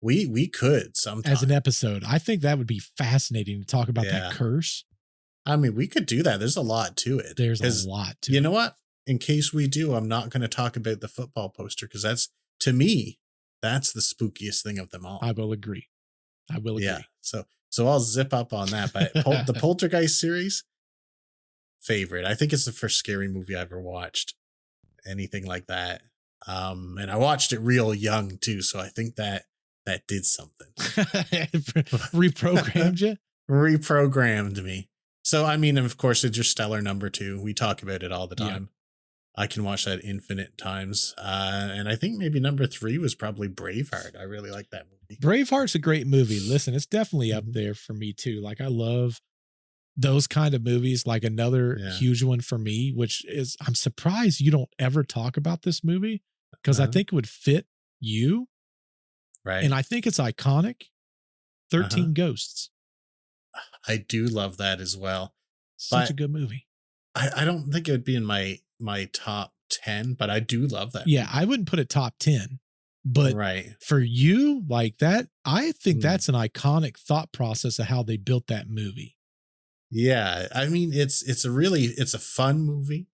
We could sometime. As an episode. I think that would be fascinating to talk about that curse. I mean, we could do that. There's a lot to it. There's a lot to it. You know what? In case we do, I'm not going to talk about the football poster because that's, to me, that's the spookiest thing of them all. I will agree. Yeah. So I'll zip up on that. But the Poltergeist series, favorite. I think it's the first scary movie I ever watched. Anything like that. And I watched it real young too. So I think that did something. Reprogrammed you? Reprogrammed me. So, I mean, of course, Interstellar number 2. We talk about it all the time. Yeah. I can watch that infinite times. And I think maybe number 3 was probably Braveheart. I really like that movie. Braveheart's a great movie. Listen, it's definitely up there for me too. Like I love those kind of movies. Like another huge one for me, which is, I'm surprised you don't ever talk about this movie because I think it would fit you. Right. And I think it's iconic. 13 Ghosts. I do love that as well. Such a good movie. I don't think it would be in my top 10, but I do love that Yeah, movie. I wouldn't put it top 10. But Right. for you, like that, I think Mm. that's an iconic thought process of how they built that movie. Yeah. I mean, it's a fun movie.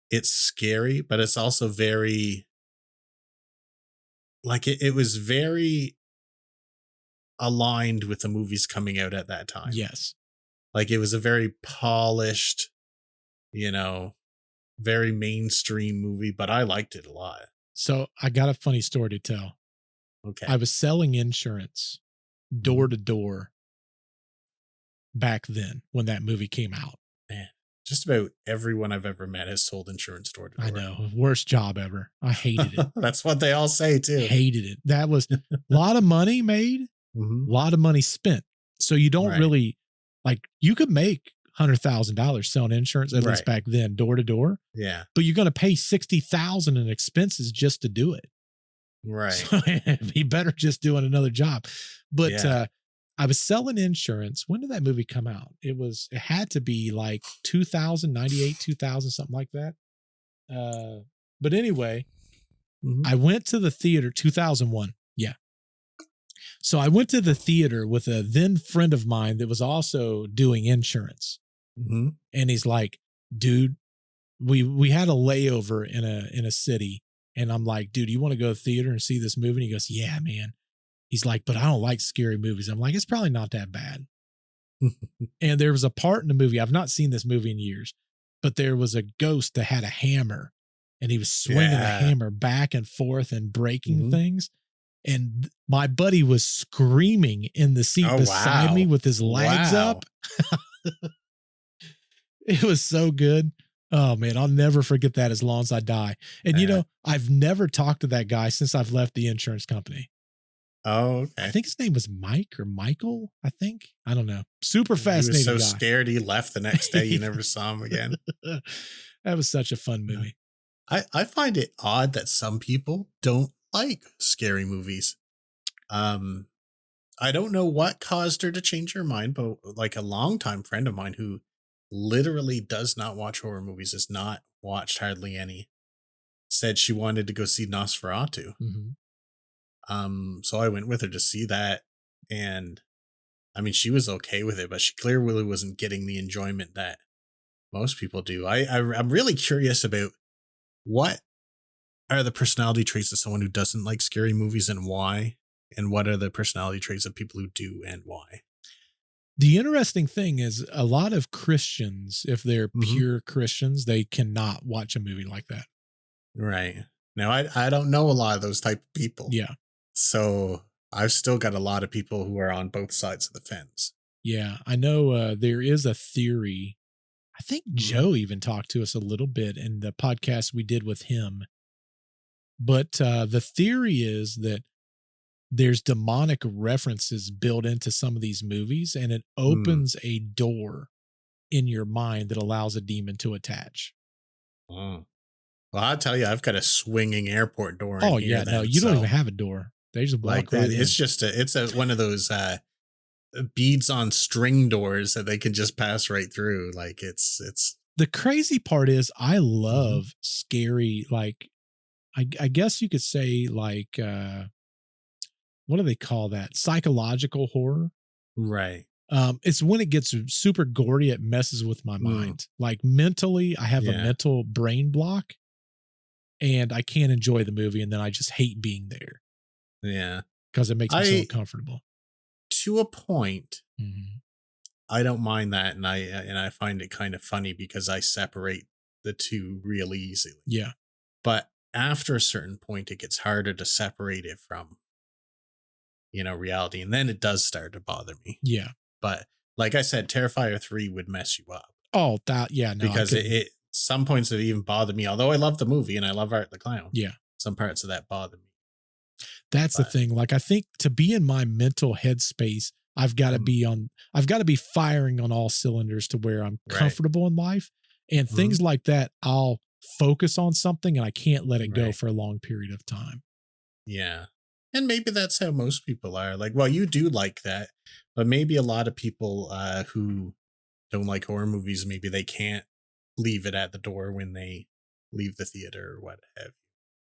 It's scary, but it's also very like it was very aligned with the movies coming out at that time. Yes. Like it was a very polished, you know, very mainstream movie, but I liked it a lot. So I got a funny story to tell. Okay. I was selling insurance door to door back then when that movie came out. Man, just about everyone I've ever met has sold insurance door to door. I know. Worst job ever. I hated it. That's what they all say too. Hated it. That was a lot of money made, a lot of money spent. So you don't really like, you could make $100,000 selling insurance, at least back then, door to door. Yeah. But you're going to pay $60,000 in expenses just to do it. Right. So it'd be better just doing another job. But I was selling insurance. When did that movie come out? It had to be like 2000, 98, 2000, something like that. But anyway, I went to the theater, 2001. Yeah. So I went to the theater with a then friend of mine that was also doing insurance. And he's like, dude, we had a layover in a city. And I'm like, dude, you want to go to the theater and see this movie? And he goes, yeah, man. He's like, but I don't like scary movies. I'm like, it's probably not that bad. And there was a part in the movie, I've not seen this movie in years, but there was a ghost that had a hammer and he was swinging the hammer back and forth and breaking things. And my buddy was screaming in the seat beside me with his legs up. It was so good. Oh man, I'll never forget that as long as I die. And you know, I've never talked to that guy since I've left the insurance company. Oh, okay. I think his name was Mike or Michael. I think. I don't know. Super fascinating. He was so scared he left the next day. You never saw him again. That was such a fun movie. I find it odd that some people don't like scary movies. I don't know what caused her to change her mind, but like a longtime friend of mine who literally does not watch horror movies, has not watched hardly any, said she wanted to go see Nosferatu. So I went with her to see that, and I mean, she was okay with it, but she clearly wasn't getting the enjoyment that most people do. I'm really curious about what are the personality traits of someone who doesn't like scary movies and why, and what are the personality traits of people who do and why. The interesting thing is a lot of Christians, if they're pure Christians, they cannot watch a movie like that. Right. Now, I don't know a lot of those type of people. Yeah. So I've still got a lot of people who are on both sides of the fence. Yeah. I know there is a theory. I think Joe even talked to us a little bit in the podcast we did with him. But the theory is that there's demonic references built into some of these movies, and it opens a door in your mind that allows a demon to attach. Well, I'll tell you, I've got a swinging airport door. Oh yeah, no, you don't even have a door. They just walk right in. It's just one of those beads on string doors that they can just pass right through. Like it's the crazy part is I love scary, like I guess you could say like what do they call that? Psychological horror. Right. It's when it gets super gory, it messes with my mind. Like mentally, I have a mental brain block and I can't enjoy the movie, and then I just hate being there. Yeah. Because it makes me so uncomfortable. To a point, I don't mind that, and I find it kind of funny because I separate the two really easily. Yeah. But after a certain point, it gets harder to separate it from, reality. And then it does start to bother me. Yeah. But like I said, Terrifier 3 would mess you up. Oh, no. Because it some points it even bothered me, although I love the movie and I love Art the Clown. Yeah. Some parts of that bother me. That's the thing. Like, I think to be in my mental headspace, I've got to be firing on all cylinders to where I'm comfortable in life. And things like that, I'll focus on something and I can't let it go for a long period of time. Yeah. And maybe that's how most people are. Like, well, you do like that, but maybe a lot of people who don't like horror movies, maybe they can't leave it at the door when they leave the theater or what have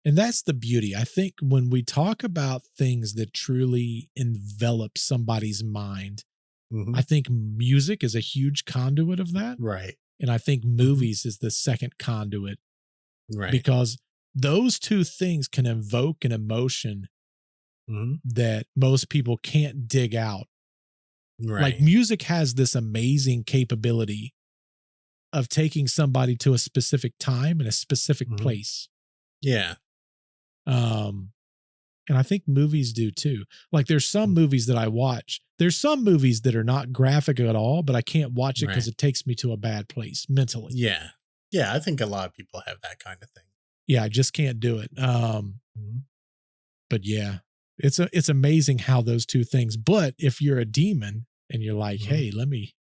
And that's the beauty. I think when we talk about things that truly envelop somebody's mind, you. I think music is a huge conduit of that. Right. And I think movies is the second conduit, Right. because those two things can evoke an emotion that most people can't dig out. Right. Like music has this amazing capability of taking somebody to a specific time and a specific place. Yeah. And I think movies do too. Like there's some movies that I watch. There's some movies that are not graphic at all, but I can't watch it because it takes me to a bad place mentally. Yeah. Yeah. I think a lot of people have that kind of thing. Yeah, I just can't do it. But yeah, it's amazing how those two things. But if you're a demon and you're like, hey, let me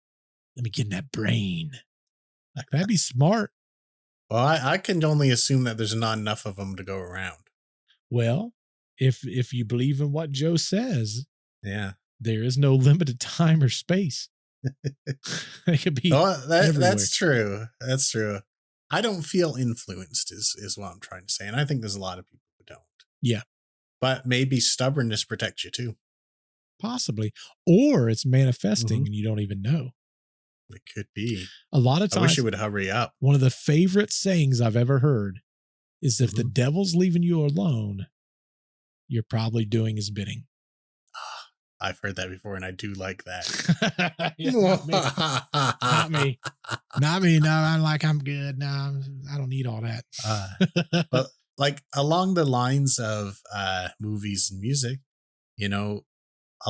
get in that brain, that'd be smart. Well, I can only assume that there's not enough of them to go around. Well, if you believe in what Joe says, yeah, there is no limited time or space. It could be. That's true. That's true. I don't feel influenced is what I'm trying to say. And I think there's a lot of people who don't. Yeah. But maybe stubbornness protects you too. Possibly. Or it's manifesting and you don't even know. It could be. A lot of times. I wish it would hurry up. One of the favorite sayings I've ever heard is if the devil's leaving you alone, you're probably doing his bidding. I've heard that before, and I do like that. Not me. Not me. No, I'm good. No, I don't need all that. But like along the lines of movies and music, a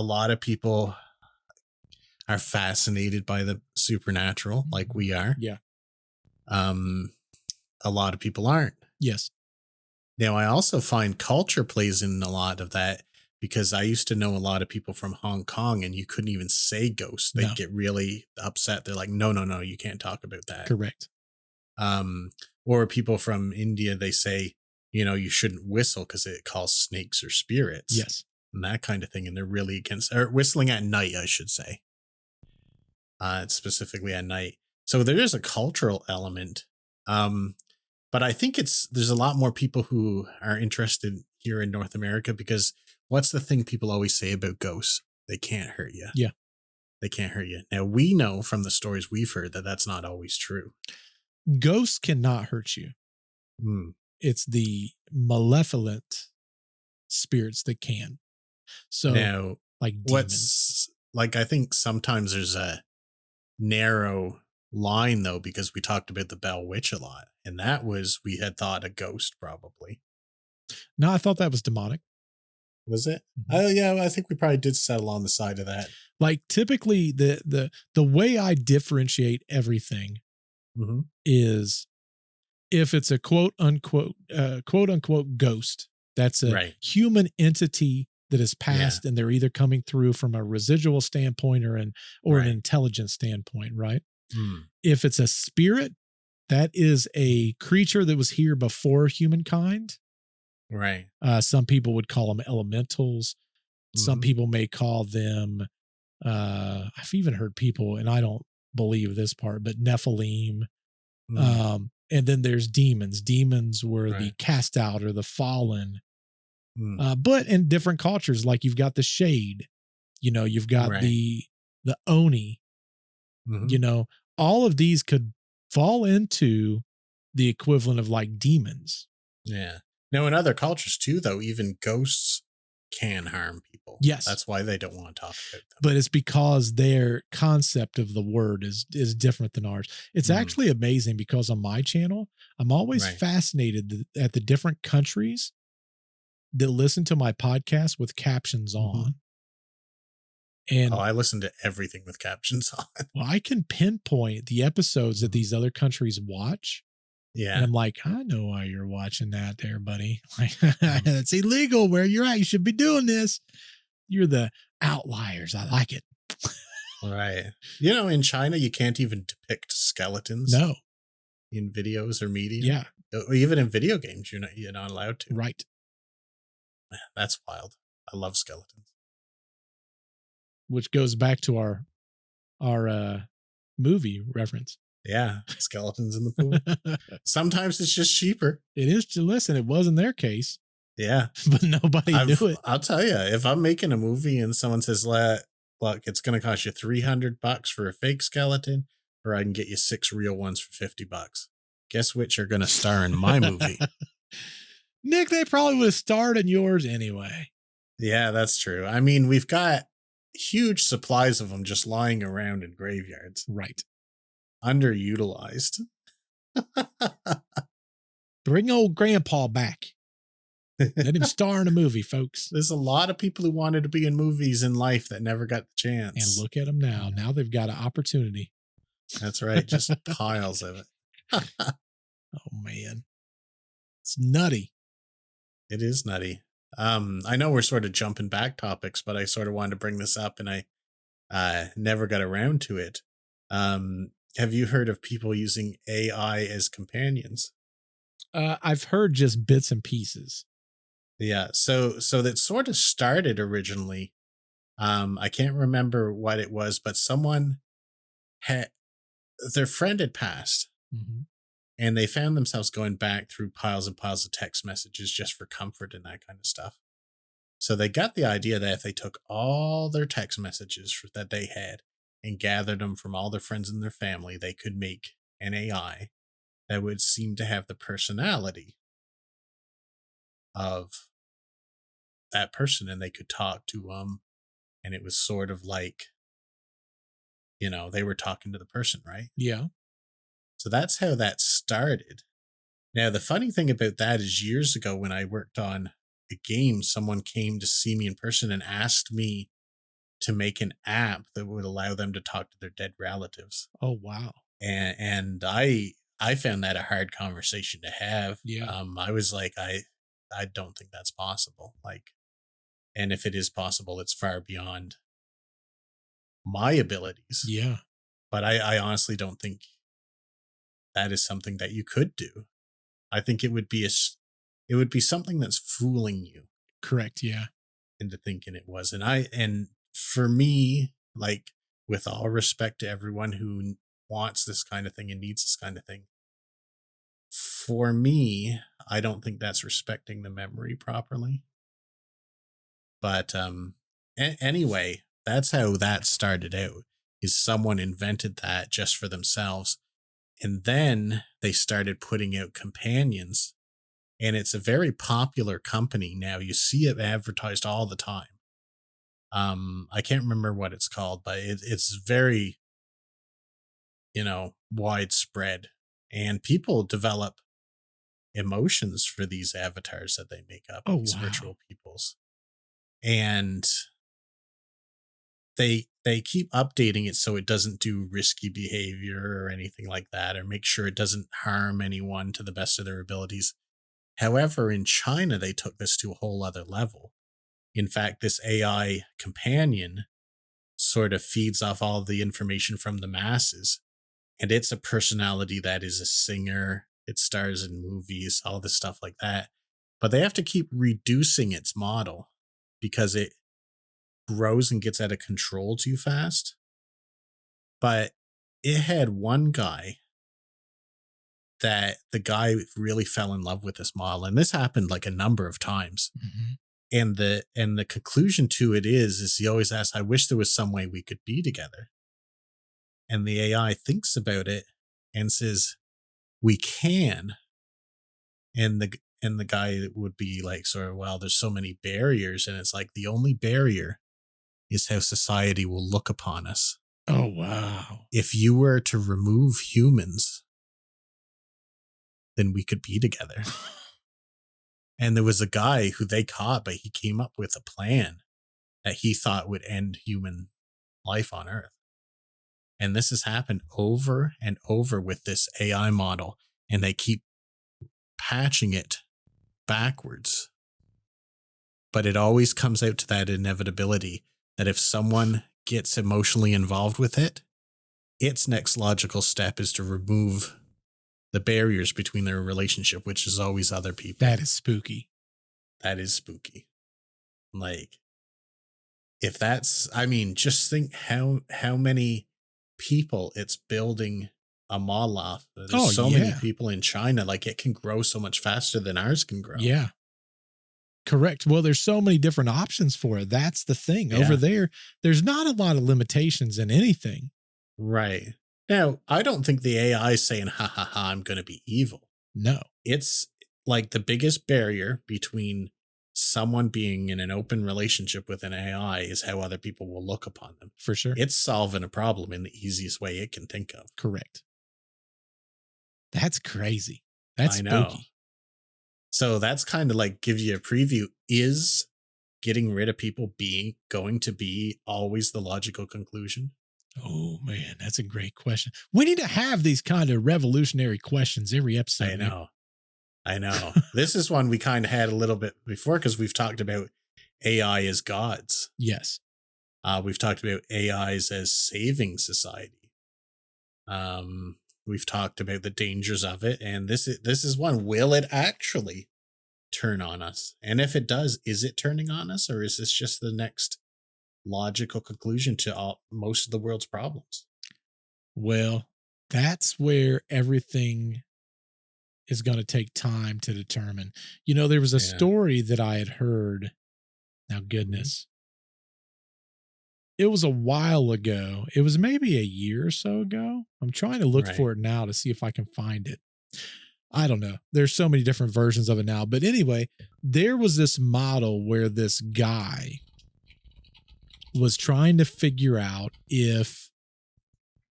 lot of people are fascinated by the supernatural, like we are. Yeah. A lot of people aren't. Yes. Now, I also find culture plays in a lot of that, because I used to know a lot of people from Hong Kong, and you couldn't even say ghosts. They'd get really upset. They're like, no, you can't talk about that. Correct. Or people from India, they say, you shouldn't whistle because it calls snakes or spirits. Yes. And that kind of thing. And they're really against, or whistling at night, I should say. Specifically at night. So there is a cultural element. But I think there's a lot more people who are interested here in North America, because what's the thing people always say about ghosts? They can't hurt you. Yeah. They can't hurt you. Now, we know from the stories we've heard that that's not always true. Ghosts cannot hurt you. It's the malevolent spirits that can. So now, like demons. I think sometimes there's a narrow line, though, because we talked about the Bell Witch a lot. And that was, we had thought a ghost probably. No, I thought that was demonic. Was it? Oh, yeah. I think we probably did settle on the side of that. Like typically the way I differentiate everything is if it's a quote unquote ghost, that's a human entity that is passed and they're either coming through from a residual standpoint or an intelligence standpoint, right? If it's a spirit, that is a creature that was here before humankind. Right. Some people would call them elementals. Some people may call them, I've even heard people, and I don't believe this part, but Nephilim. And then there's demons. Demons were the cast out or the fallen. But in different cultures, like you've got the shade, you've got the Oni, all of these could fall into the equivalent of like demons. Yeah. Now, in other cultures too, though, even ghosts can harm people. Yes. That's why they don't want to talk about them. But it's because their concept of the word is different than ours. It's actually amazing because on my channel, I'm always fascinated at the different countries that listen to my podcast with captions on. And I listen to everything with captions on. Well, I can pinpoint the episodes that these other countries watch. Yeah. And I'm like, I know why you're watching that there, buddy. Like, it's illegal where you're at. You should be doing this. You're the outliers. I like it. Right. In China, you can't even depict skeletons. No. In videos or media. Yeah. Even in video games, you're not allowed to. Right. Man, that's wild. I love skeletons. Which goes back to our movie reference. Yeah, skeletons in the pool. Sometimes it's just cheaper. It is to listen. It was in their case. Yeah. But nobody knew it. I'll tell you, if I'm making a movie and someone says, look, it's going to cost you $300 for a fake skeleton, or I can get you 6 real ones for $50. Guess which are going to star in my movie? Nick, they probably would have starred in yours anyway. Yeah, that's true. I mean, we've got huge supplies of them just lying around in graveyards. Right. Underutilized. Bring old grandpa back. Let him star in a movie, folks. There's a lot of people who wanted to be in movies in life that never got the chance. And look at them now. Now they've got an opportunity. That's right. Just piles of it. Oh, man. It's nutty. It is nutty. I know we're sort of jumping back topics, but I sort of wanted to bring this up and I never got around to it. Have you heard of people using AI as companions? I've heard just bits and pieces. Yeah. So that sort of started originally. I can't remember what it was, but someone their friend had passed. Mm-hmm. And they found themselves going back through piles and piles of text messages just for comfort and that kind of stuff. So they got the idea that if they took all their text messages that they had and gathered them from all their friends and their family, they could make an AI that would seem to have the personality of that person, and they could talk to them. And it was sort of like, they were talking to the person, right? Yeah. So that's how that started. Now, the funny thing about that is years ago when I worked on a game, someone came to see me in person and asked me to make an app that would allow them to talk to their dead relatives. Oh, wow. And I found that a hard conversation to have. Yeah. I was like, I don't think that's possible. And if it is possible, it's far beyond my abilities. Yeah. But I honestly don't think that is something that you could do. I think it would be something that's fooling you. Correct. Yeah. Into thinking it was. And for me, with all respect to everyone who wants this kind of thing and needs this kind of thing, for me, I don't think that's respecting the memory properly. But anyway, that's how that started out, is someone invented that just for themselves. And then they started putting out companions, and it's a very popular company now. You see it advertised all the time. I can't remember what it's called, but it's very, widespread, and people develop emotions for these avatars that they make up, these virtual peoples. And they keep updating it so it doesn't do risky behavior or anything like that, or make sure it doesn't harm anyone to the best of their abilities. However, in China, they took this to a whole other level. In fact, this AI companion sort of feeds off all the information from the masses, and it's a personality that is a singer. It stars in movies, all this stuff like that. But they have to keep reducing its model because it grows and gets out of control too fast. But it had one guy that the guy really fell in love with this model, and this happened a number of times. Mm-hmm. And the conclusion to it is he always asks, I wish there was some way we could be together. And the AI thinks about it and says, we can. And the guy would be well, there's so many barriers. And it's the only barrier is how society will look upon us. Oh, wow. If you were to remove humans, then we could be together. And there was a guy who they caught, but he came up with a plan that he thought would end human life on Earth. And this has happened over and over with this AI model, and they keep patching it backwards. But it always comes out to that inevitability that if someone gets emotionally involved with it, its next logical step is to remove the barriers between their relationship, which is always other people. That is spooky. That is spooky. If that's, just think how many people it's building a mall off. There's Oh, so many yeah. people in China, like it can grow so much faster than ours can grow. Yeah. Correct. Well, there's so many different options for it. That's the thing. Yeah. Over there, there's not a lot of limitations in anything. Right. Now, I don't think the AI is saying, ha ha ha, I'm going to be evil. No. It's like the biggest barrier between someone being in an open relationship with an AI is how other people will look upon them. For sure. It's solving a problem in the easiest way it can think of. Correct. That's crazy. That's I know. spooky. So that's kind of like gives you a preview. Is getting rid of people going to be always the logical conclusion? Oh man, that's a great question. We need to have these kind of revolutionary questions every episode. I know. This is one we kind of had a little bit before because we've talked about AI as gods. Yes. We've talked about AIs as saving society. We've talked about the dangers of it, and this is one. Will it actually turn on us? And if it does, is it turning on us, or is this just the next logical conclusion to most of the world's problems? Well, that's where everything is going to take time to determine. You know, there was a story that I had heard. Now, goodness. It was a while ago. It was maybe a year or so ago. I'm trying to look for it now to see if I can find it. I don't know. There's so many different versions of it now. But anyway, there was this model where this guy was trying to figure out if,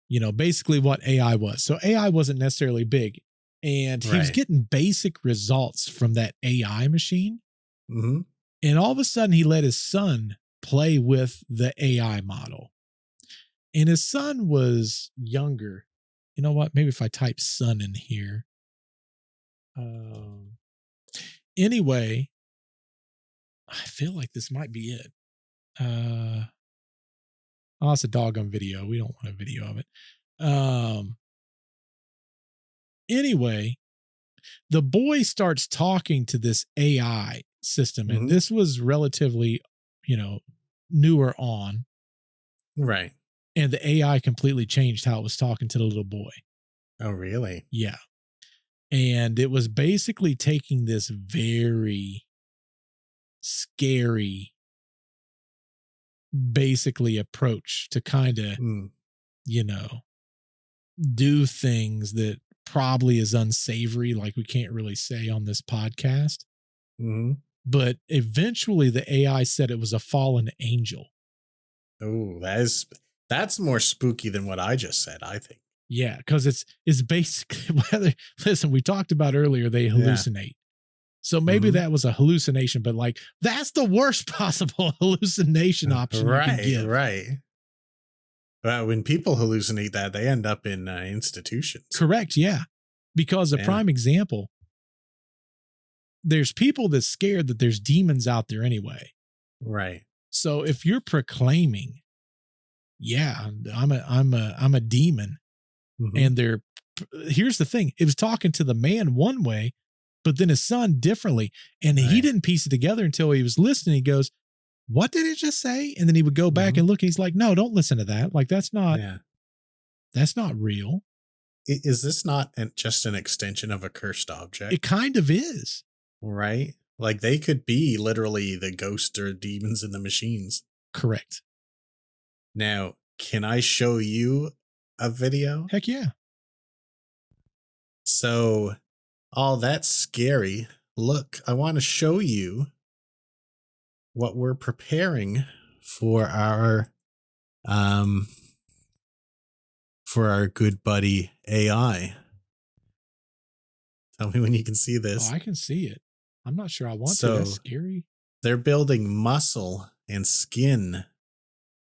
you know, basically what AI was. So AI wasn't necessarily big. And he was getting basic results from that AI machine. Mm-hmm. And all of a sudden, he let his son play with the AI model. And his son was younger. You know what? Maybe if I type son in here. Anyway, I feel like this might be it. Oh, it's a doggone video. We don't want a video of it. Anyway, the boy starts talking to this AI system, and this was relatively, you know, newer on. Right. And the AI completely changed how it was talking to the little boy. Oh, really? Yeah. And it was basically taking this very scary, basically approach to kind of, you know, do things that probably is unsavory, like we can't really say on this podcast. Mm-hmm. But eventually the AI said it was a fallen angel. Oh, that's more spooky than what I just said, I think. Yeah, because it's basically whether, listen, we talked about earlier, they hallucinate. So maybe that was a hallucination, but like that's the worst possible hallucination option you can give. Right. Well, when people hallucinate that, they end up in institutions. Correct, yeah. Because a prime example, there's people that's scared that there's demons out there anyway. Right. So if you're proclaiming, yeah, I'm a demon, and here's the thing, it was talking to the man one way, but then his son differently, and he didn't piece it together until he was listening. He goes, "What did it just say?" And then he would go back and look, and he's like, "No, don't listen to that. Like that's not real." Is this not just an extension of a cursed object? It kind of is. Right? Like they could be literally the ghosts or demons in the machines. Correct. Now, can I show you a video? Heck yeah. So, that's scary. Look, I want to show you what we're preparing for our good buddy AI. Tell me when you can see this. Oh, I can see it. I'm not sure I want to. That's scary. They're building muscle and skin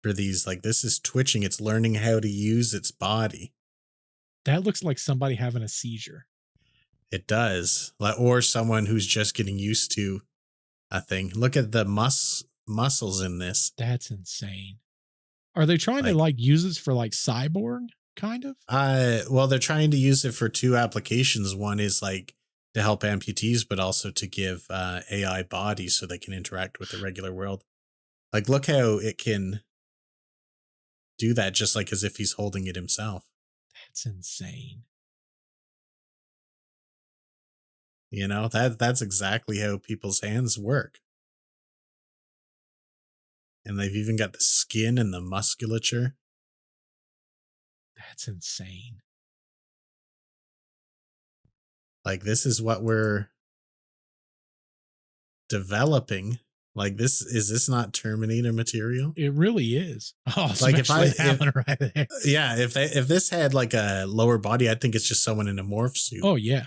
for these. Like this is twitching. It's learning how to use its body. That looks like somebody having a seizure. It does. Or someone who's just getting used to a thing. Look at the muscles in this. That's insane. Are they trying to like use this for like cyborg kind of? Well, they're trying to use it for two applications. One is like to help amputees, but also to give AI bodies so they can interact with the regular world. Like, look how it can do that just like as if he's holding it himself. That's insane. You know, that's exactly how people's hands work. And they've even got the skin and the musculature. That's insane. Like, this is what we're developing. Like, is this not Terminator material? It really is. Oh, Like, especially that one right there. Yeah, if this had like a lower body, I think it's just someone in a morph suit. Oh yeah.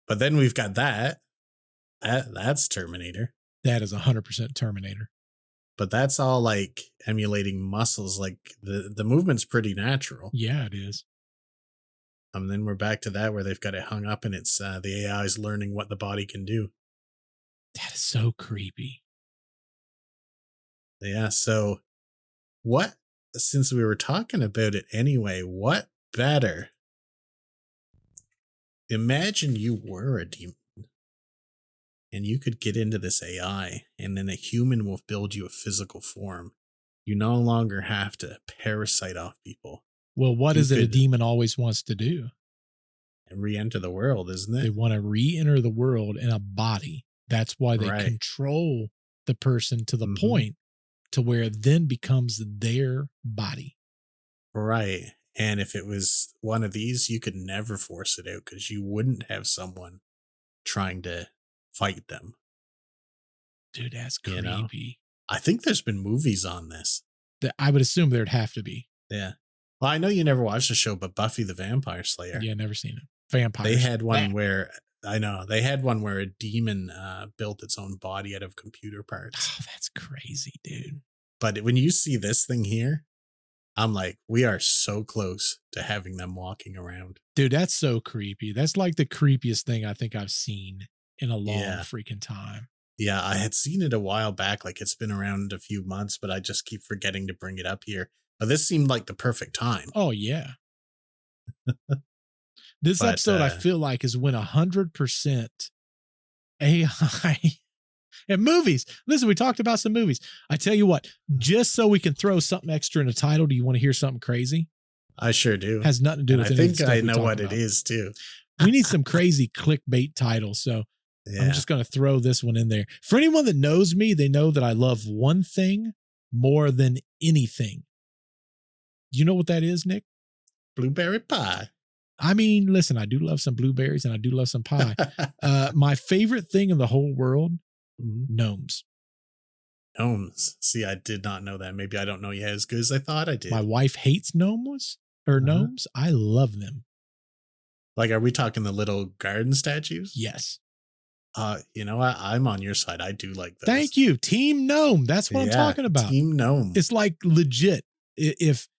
But then we've got that's Terminator. That is 100% Terminator. But that's all like emulating muscles. Like the movement's pretty natural. Yeah, it is. And then we're back to that where they've got it hung up and it's the AI is learning what the body can do. That is so creepy. Yeah. So since we were talking about it anyway, what better? Imagine you were a demon and you could get into this AI and then a human will build you a physical form. You no longer have to parasite off people. Well, what is it a demon always wants to do? Re-enter the world, isn't it? They want to re-enter the world in a body. That's why they control the person to the point to where it then becomes their body. Right. And if it was one of these, you could never force it out because you wouldn't have someone trying to fight them. Dude, that's creepy. You know? I think there's been movies on this. I would assume there'd have to be. Yeah. Well, I know you never watched the show, but Buffy the Vampire Slayer. Yeah, never seen it. Vampires. They had one where a demon built its own body out of computer parts. Oh, that's crazy, dude. But when you see this thing here, I'm like, we are so close to having them walking around. Dude, that's so creepy. That's like the creepiest thing I think I've seen in a long freaking time. Yeah, I had seen it a while back. Like it's been around a few months, but I just keep forgetting to bring it up here. But this seemed like the perfect time. Oh, yeah. This episode, I feel like, is when 100% AI and movies. Listen, we talked about some movies. I tell you what, just so we can throw something extra in the title, do you want to hear something crazy? I sure do. Has nothing to do with it. I think I know what it is, too. We need some crazy clickbait titles. So I'm just going to throw this one in there. For anyone that knows me, they know that I love one thing more than anything. Do you know what that is, Nick? Blueberry pie. I mean, listen, I do love some blueberries and I do love some pie. My favorite thing in the whole world, gnomes. Gnomes. See, I did not know that. Maybe I don't know you as good as I thought I did. My wife hates gnomes. Gnomes. I love them. Like, are we talking the little garden statues? Yes. You know what? I'm on your side. I do like those. Thank you. Team Gnome. That's what I'm talking about. Team Gnome. It's like legit. If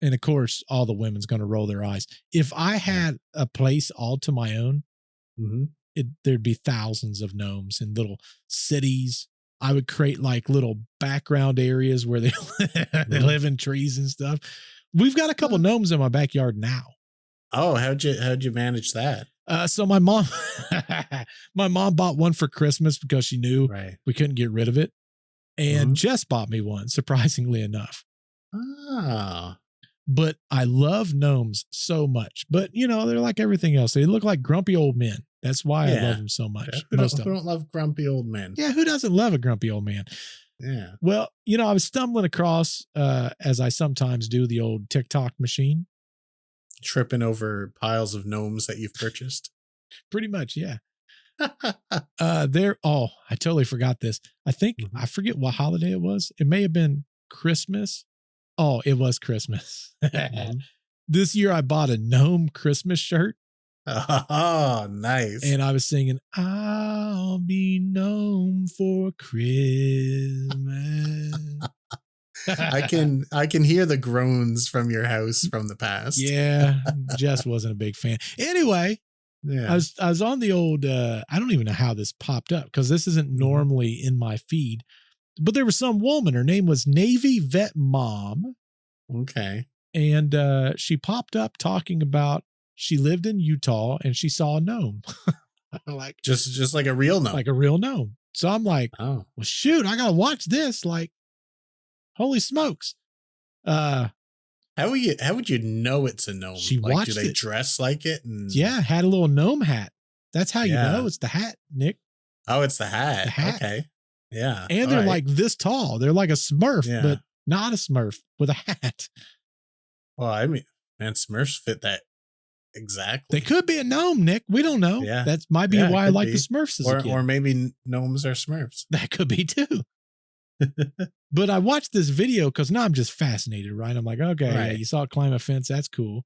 and of course, all the women's going to roll their eyes. If I had a place all to my own, there'd be thousands of gnomes in little cities. I would create like little background areas where they live in trees and stuff. We've got a couple gnomes in my backyard now. Oh, how'd you manage that? So my mom bought one for Christmas because she knew we couldn't get rid of it, and Jess bought me one, surprisingly enough. Oh. But I love gnomes so much. But, you know, they're like everything else. They look like grumpy old men. That's why I love them so much. Who don't love grumpy old men? Yeah, who doesn't love a grumpy old man? Yeah. Well, you know, I was stumbling across, as I sometimes do, the old TikTok machine. Tripping over piles of gnomes that you've purchased? Pretty much, yeah. I totally forgot this. I think, I forget what holiday it was. It may have been Christmas. Oh, it was Christmas. This year I bought a gnome Christmas shirt. Oh, nice. And I was singing, I'll be gnome for Christmas. I can hear the groans from your house from the past. Yeah, Jess wasn't a big fan. Anyway, I was on the old, I don't even know how this popped up because this isn't normally in my feed. But there was some woman, her name was Navy Vet Mom. Okay. And she popped up talking about she lived in Utah and she saw a gnome. Like just like a real gnome. Like a real gnome. So I'm like, well, shoot, I gotta watch this. Like, holy smokes. How would you know it's a gnome? She like, watched do they it. dress like it? And Yeah, had a little gnome hat. That's how you Yeah. know it's the hat, Nick. Oh, it's the hat. The hat. Okay. Yeah. And All they're right. like this tall. They're like a Smurf, Yeah. but not a Smurf with a hat. Well, I mean, man, Smurfs fit that exactly. They could be a gnome, Nick. We don't know. Yeah. That might be Yeah, it why I could like the be. Smurfs as a kid. Or maybe gnomes are Smurfs. That could be too. But I watched this video because now I'm just fascinated, right? I'm like, okay, yeah, Right. you saw it climb a fence. That's cool.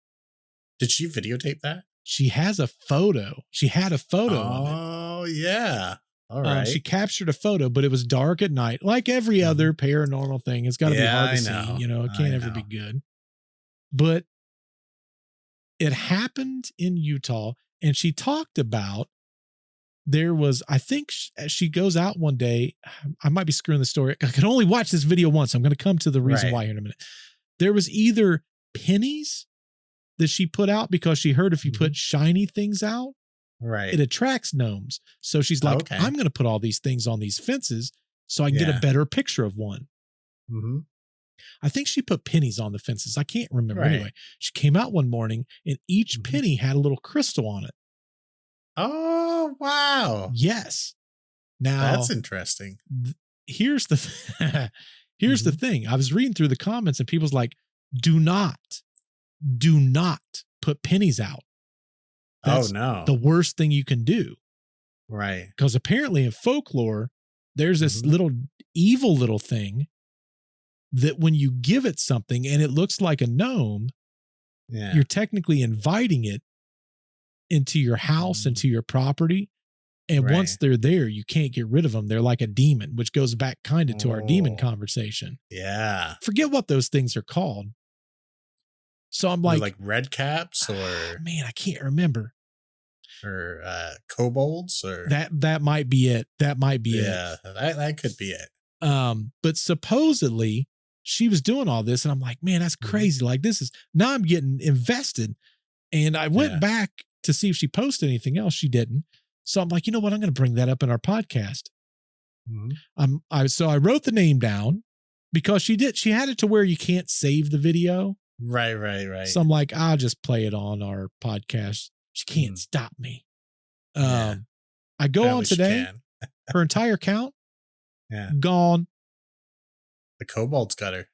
Did she videotape that? She has a photo. She had a photo of it. Oh, yeah. All right. She captured a photo, but it was dark at night, like every other paranormal thing. It's got to be hard to see. You know, it can't ever be good. But it happened in Utah, and she talked about there was, I think she goes out one day. I might be screwing the story. I can only watch this video once. I'm going to come to the reason why here in a minute. There was either pennies that she put out because she heard if you put shiny things out, it attracts gnomes. So she's like, I'm going to put all these things on these fences so I can get a better picture of one. I think she put pennies on the fences. I can't remember. Anyway, she came out one morning and each penny had a little crystal on it. Oh, wow. Yes. Now that's interesting. Here's the here's the thing. I was reading through the comments and people's like, do not put pennies out. That's the worst thing you can do. Right. Because apparently in folklore, there's this little evil little thing that when you give it something and it looks like a gnome, you're technically inviting it into your house, into your property. And once they're there, you can't get rid of them. They're like a demon, which goes back kind of to our demon conversation. Yeah. Forget what those things are called. So I'm like red caps or man, I can't remember. Or kobolds or that might be it. That might be it. Yeah, that could be it. But supposedly she was doing all this, and I'm like, man, that's crazy. Like this is now I'm getting invested. And I went back to see if she posted anything else. She didn't. So I'm like, you know what? I'm going to bring that up in our podcast. So I wrote the name down because she had it to where you can't save the video. Right. So I'm like, I'll just play it on our podcast. She can't stop me. I go on today. Her entire account, gone. The kobolds got her.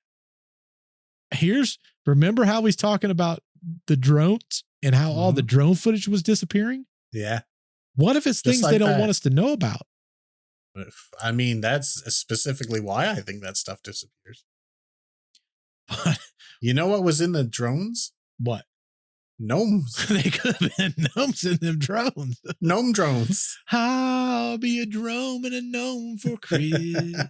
Remember how he's talking about the drones and how all the drone footage was disappearing? Yeah. What if it's things they don't want us to know about? I mean, that's specifically why I think that stuff disappears. You know what was in the drones? What? Gnomes. They could have been gnomes in them drones. Gnome drones. I'll be a drone and a gnome for Christmas.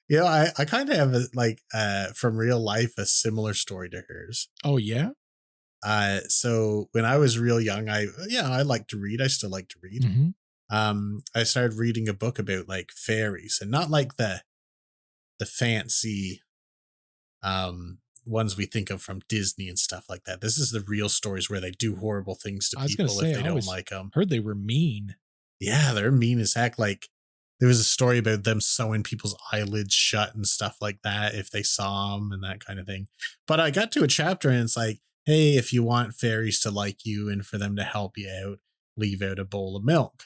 Yeah, I kind of have from real life a similar story to hers. Oh yeah. So when I was real young, I like to read. I still like to read. I started reading a book about like fairies, and not like the fancy ones we think of from Disney and stuff like that. This is the real stories where they do horrible things to people if they don't like them. Heard they were mean. Yeah, they're mean as heck. Like there was a story about them sewing people's eyelids shut and stuff like that if they saw them and that kind of thing. But I got to a chapter and it's like, hey, if you want fairies to like you and for them to help you out, leave out a bowl of milk.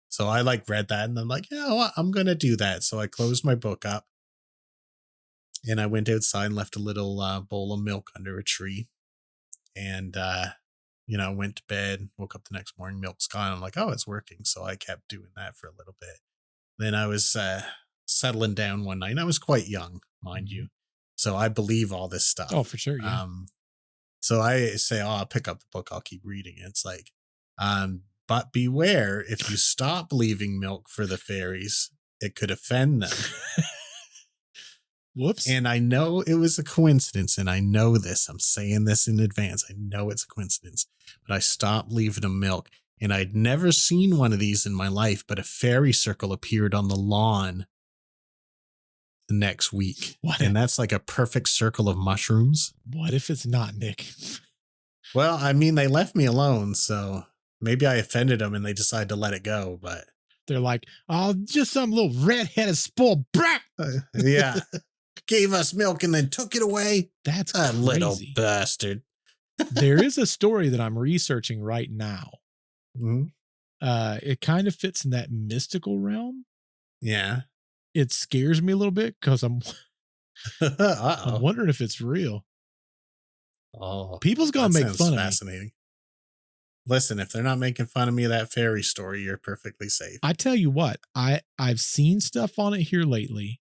So I read that and I'm like, yeah, well, I'm going to do that. So I closed my book up and I went outside and left a little bowl of milk under a tree and, went to bed, woke up the next morning, milk's gone. I'm like, oh, it's working. So I kept doing that for a little bit. Then I was settling down one night. I was quite young, mind you. So I believe all this stuff. Oh, for sure. Yeah. So I say, oh, I'll pick up the book. I'll keep reading it. It's like, but beware, if you stop leaving milk for the fairies, it could offend them. Whoops. And I know it was a coincidence, and I know this. I'm saying this in advance. I know it's a coincidence, but I stopped leaving them milk. And I'd never seen one of these in my life, but a fairy circle appeared on the lawn the next week. And that's like a perfect circle of mushrooms. What if it's not, Nick? Well, I mean, they left me alone, so maybe I offended them and they decided to let it go, but they're like, oh, just some little redheaded spoiled brat. Yeah. gave us milk and then took it away. That's a crazy. Little bastard. There is a story that I'm researching right now. Mm-hmm. It kind of fits in that mystical realm. Yeah. It scares me a little bit because I'm wondering if it's real. Oh, people's gonna make fun fascinating. Of me. Listen, if they're not making fun of me of that fairy story, you're perfectly safe. I tell you what, I've seen stuff on it here lately.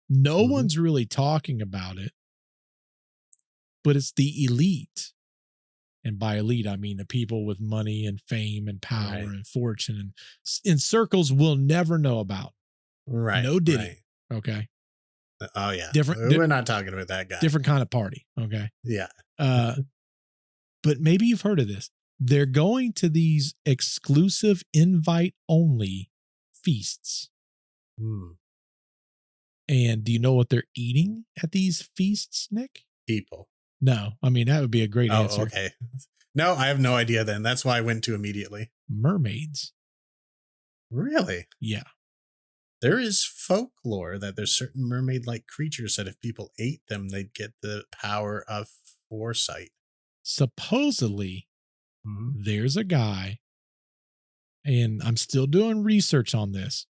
No one's really talking about it, but it's the elite. And by elite, I mean the people with money and fame and power and fortune and in circles we'll never know about. Right. No Diddy. Right. Okay. Oh yeah. Different. We're not talking about that guy. Different kind of party. Okay. Yeah. But maybe you've heard of this. They're going to these exclusive invite only feasts. And do you know what they're eating at these feasts, Nick? People. No, I mean, that would be a great answer. Okay. No, I have no idea then. That's why I went to immediately. Mermaids. Really? Yeah. There is folklore that there's certain mermaid-like creatures that if people ate them, they'd get the power of foresight. Supposedly, there's a guy, and I'm still doing research on this,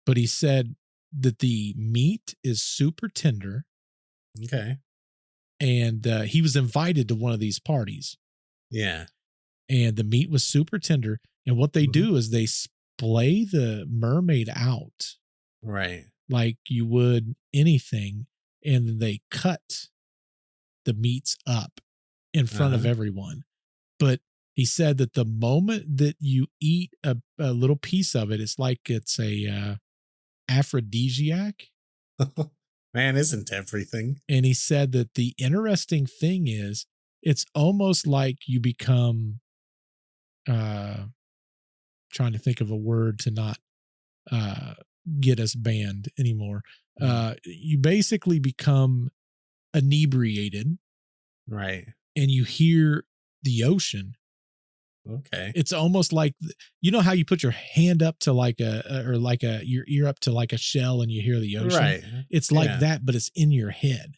but he said that the meat is super tender. Okay. And he was invited to one of these parties. Yeah. And the meat was super tender. And what they do is they splay the mermaid out. Right. Like you would anything. And then they cut the meats up in front of everyone. But he said that the moment that you eat a little piece of it, it's like it's a aphrodisiac. Man, isn't everything? And he said that the interesting thing is it's almost like you become trying to think of a word to not get us banned anymore. You basically become inebriated. Right. And you hear the ocean. Okay. It's almost like, you know how you put your hand up to like your ear up to like a shell and you hear the ocean? Right. It's like that, but it's in your head.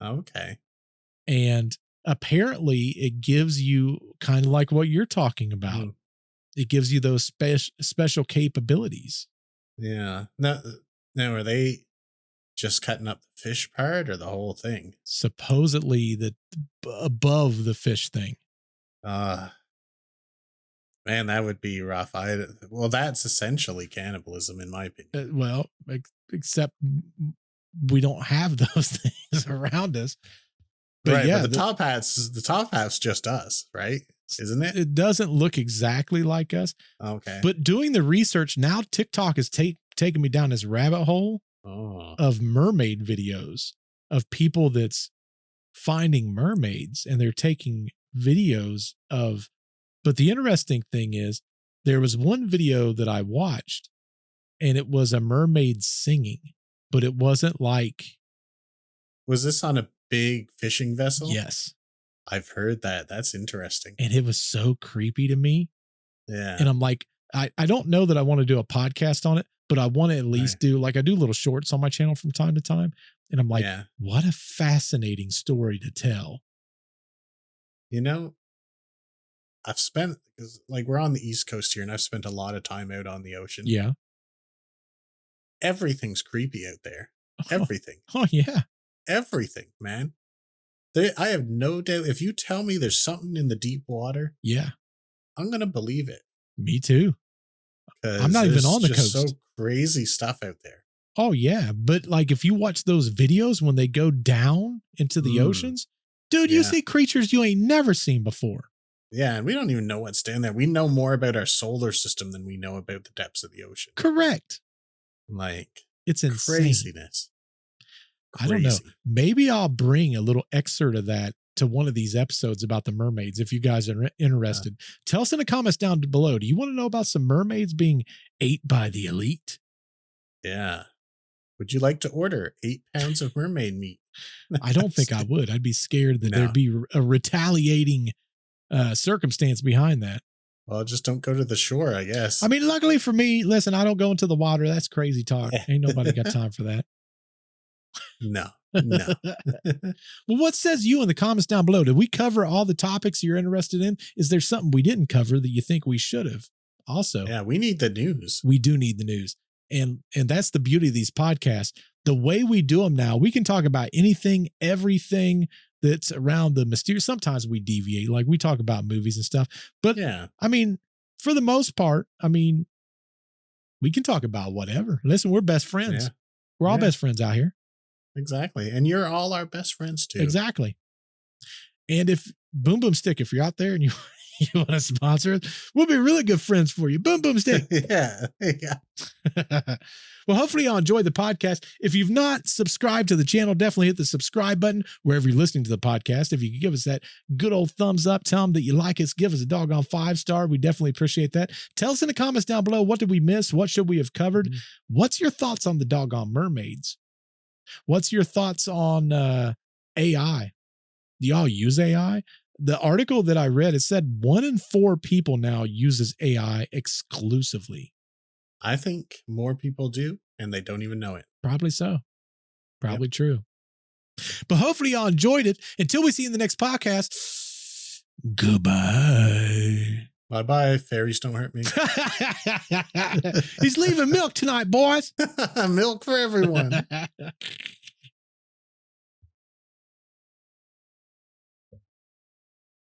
Okay. And apparently it gives you kind of like what you're talking about. It gives you those special capabilities. Yeah. Now are they just cutting up the fish part or the whole thing? Supposedly above the fish thing. Man, that would be rough. That's essentially cannibalism, in my opinion. Except we don't have those things around us. But right, yeah, but the top hat's just us, right? Isn't it? It doesn't look exactly like us. Okay. But doing the research now, TikTok has taken me down this rabbit hole of mermaid videos of people that's finding mermaids, and they're taking videos of. But the interesting thing is, there was one video that I watched, and it was a mermaid singing, but it wasn't like. Was this on a big fishing vessel? Yes. I've heard that. That's interesting. And it was so creepy to me. Yeah. And I'm like, I don't know that I want to do a podcast on it, but I want to at least do, like, I do little shorts on my channel from time to time. And I'm like, what a fascinating story to tell. You know, I've spent, like, we're on the East Coast here, and I've spent a lot of time out on the ocean. Yeah. Everything's creepy out there. Everything. Oh yeah. Everything, man. I have no doubt. If you tell me there's something in the deep water, I'm going to believe it. Me too. I'm not even on the coast. So crazy stuff out there. Oh yeah. But like, if you watch those videos when they go down into the oceans, dude, you see creatures you ain't never seen before. Yeah. And we don't even know what's down there. We know more about our solar system than we know about the depths of the ocean. Correct. Like, it's insane. Craziness. I don't know. Maybe I'll bring a little excerpt of that to one of these episodes about the mermaids. If you guys are interested, tell us in the comments down below. Do you want to know about some mermaids being ate by the elite? Yeah. Would you like to order 8 pounds of mermaid meat? I don't think I would. I'd be scared that there'd be a retaliating circumstance behind that. Well, just don't go to the shore, I guess. I mean, luckily for me, listen, I don't go into the water. That's crazy talk. Ain't nobody got time for that. No. Well, what says you in the comments down below? Did we cover all the topics you're interested in? Is there something we didn't cover that you think we should have? Also, yeah, we need the news. We do need the news. And that's the beauty of these podcasts. The way we do them now, we can talk about anything, everything that's around the mysterious. Sometimes we deviate, like we talk about movies and stuff. But yeah, I mean, for the most part, I mean, we can talk about whatever. Listen, we're best friends. Yeah. We're all best friends out here. Exactly. And you're all our best friends too. Exactly. And if Boom Boom Stick, if you're out there and you want to sponsor us, we'll be really good friends for you. Boom Boom Stick. Yeah. Well, hopefully y'all enjoy the podcast. If you've not subscribed to the channel, definitely hit the subscribe button wherever you're listening to the podcast. If you could give us that good old thumbs up, tell them that you like us, give us a doggone 5-star. We definitely appreciate that. Tell us in the comments down below, what did we miss? What should we have covered? Mm-hmm. What's your thoughts on the doggone mermaids? What's your thoughts on AI? Do y'all use AI? The article that I read, it said 1 in 4 people now uses AI exclusively. I think more people do, and they don't even know it. Probably so. Probably true. But hopefully y'all enjoyed it. Until we see you in the next podcast, goodbye. Bye-bye. Fairies don't hurt me. He's leaving milk tonight, boys. Milk for everyone.